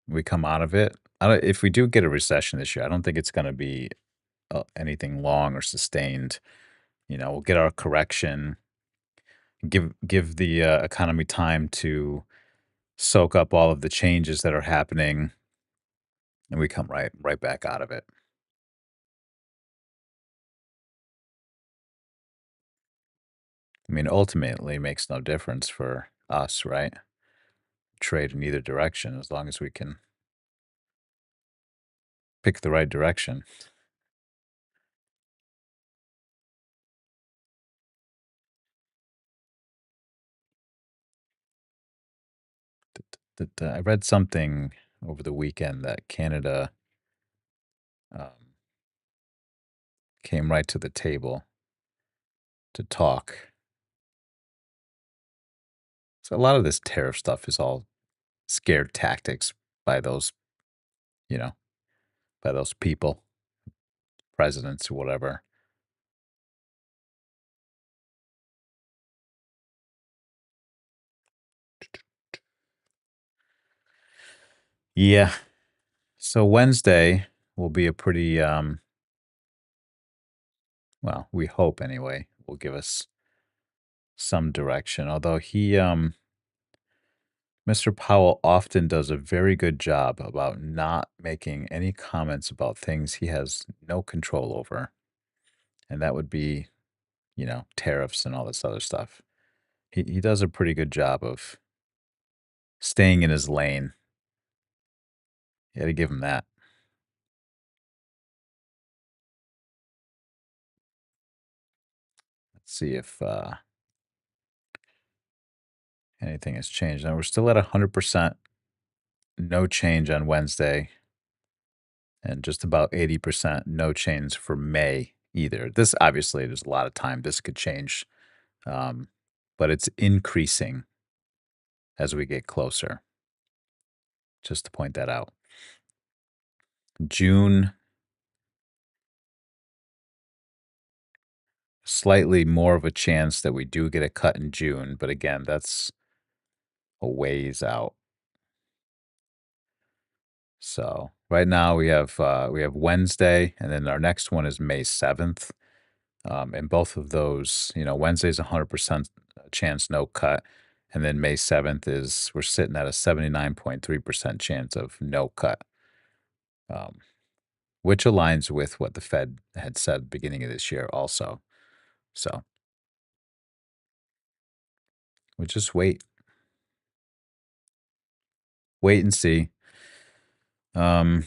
we come out of it. If we do get a recession this year, I don't think it's going to be anything long or sustained. We'll get our correction, give the economy time to soak up all of the changes that are happening, and we come right back out of it. I mean, ultimately, it makes no difference for us, right? Trade in either direction as long as we can pick the right direction. I read something over the weekend that Canada um, came right to the table to talk. So a lot of this tariff stuff is all scared tactics by those, you know, by those people, presidents or whatever. Yeah. So Wednesday will be a pretty, well, we hope anyway, will give us some direction. Although Mr. Powell often does a very good job about not making any comments about things he has no control over. And that would be, tariffs and all this other stuff. He does a pretty good job of staying in his lane. You got to give him that. Let's see if anything has changed. Now we're still at 100%, no change on Wednesday, and just about 80% no change for May either. This obviously there's a lot of time. This could change, um, but it's increasing as we get closer. Just to point that out. June, slightly more of a chance that we do get a cut in June, but again, that's a ways out. So right now we have Wednesday, and then our next one is May 7th. And both of those, Wednesday's 100% chance no cut. And then May 7th is we're sitting at a 79.3% chance of no cut, um, which aligns with what the Fed had said beginning of this year also. So we'll just wait and see. Um,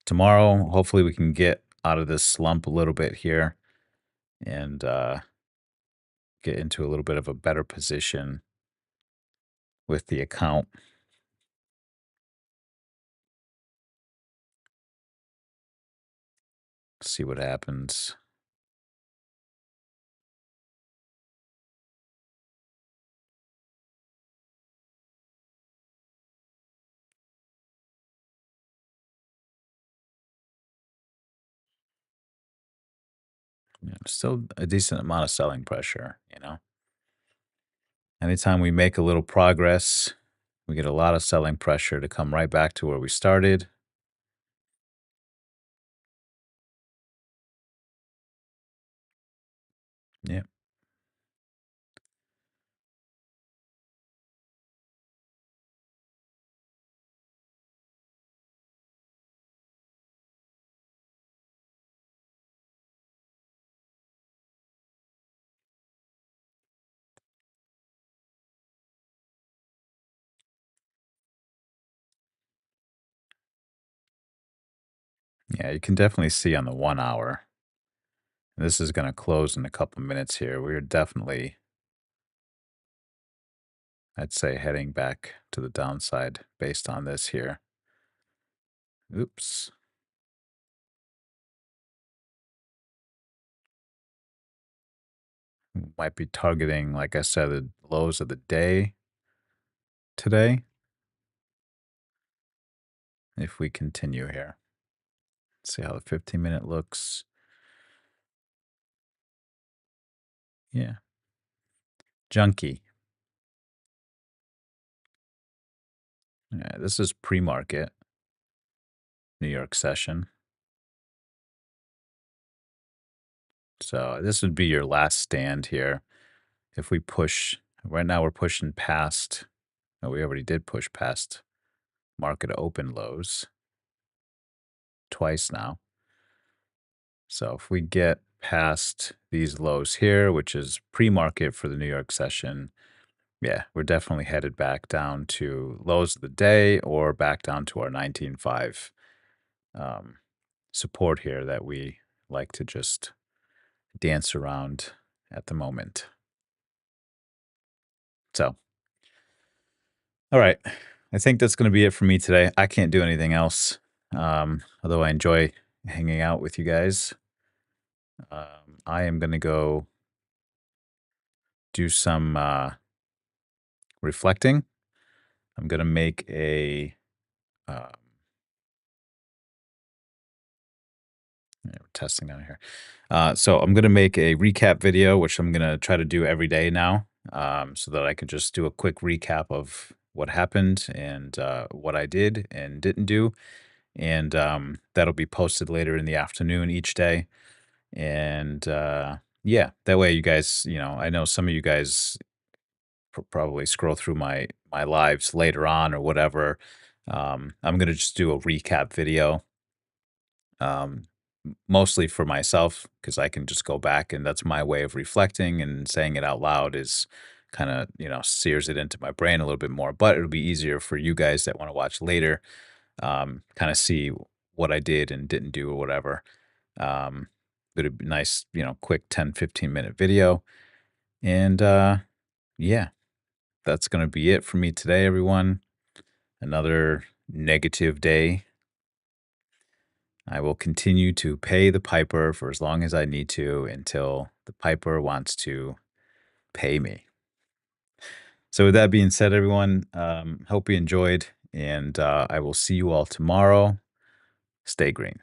Tomorrow, hopefully we can get out of this slump a little bit here and get into a little bit of a better position with the account. See what happens. Yeah, still a decent amount of selling pressure. Anytime we make a little progress, we get a lot of selling pressure to come right back to where we started. Yeah. Yeah, you can definitely see on the 1 hour. This is going to close in a couple minutes here. We're definitely, I'd say, heading back to the downside based on this here. Oops. Might be targeting, like I said, the lows of the day today if we continue here. See how the 15-minute looks. Yeah. Junky. Yeah, this is pre-market New York session. So this would be your last stand here. If we push, right now we're pushing past, no, we already did push past market open lows twice now. So if we get past these lows here, which is pre-market for the New York session, yeah, we're definitely headed back down to lows of the day or back down to our 19.5 support here that we like to just dance around at the moment. So, all right. I think that's going to be it for me today. I can't do anything else, although I enjoy hanging out with you guys. I am going to go do some reflecting. I'm going to make um, yeah, we're testing out here. So I'm going to make a recap video, which I'm going to try to do every day now, so that I can just do a quick recap of what happened and what I did and didn't do. And that'll be posted later in the afternoon each day. And yeah, that way you guys, I know some of you guys probably scroll through my lives later on or whatever. I'm going to just do a recap video, um, mostly for myself because I can just go back and that's my way of reflecting, and saying it out loud is kind of, sears it into my brain a little bit more. But it'll be easier for you guys that want to watch later, kind of see what I did and didn't do or whatever. Um, it'd be nice, quick 10-15 minute video. And yeah, that's going to be it for me today, everyone. Another negative day. I will continue to pay the piper for as long as I need to until the piper wants to pay me. So, with that being said, everyone, hope you enjoyed, and I will see you all tomorrow. Stay green.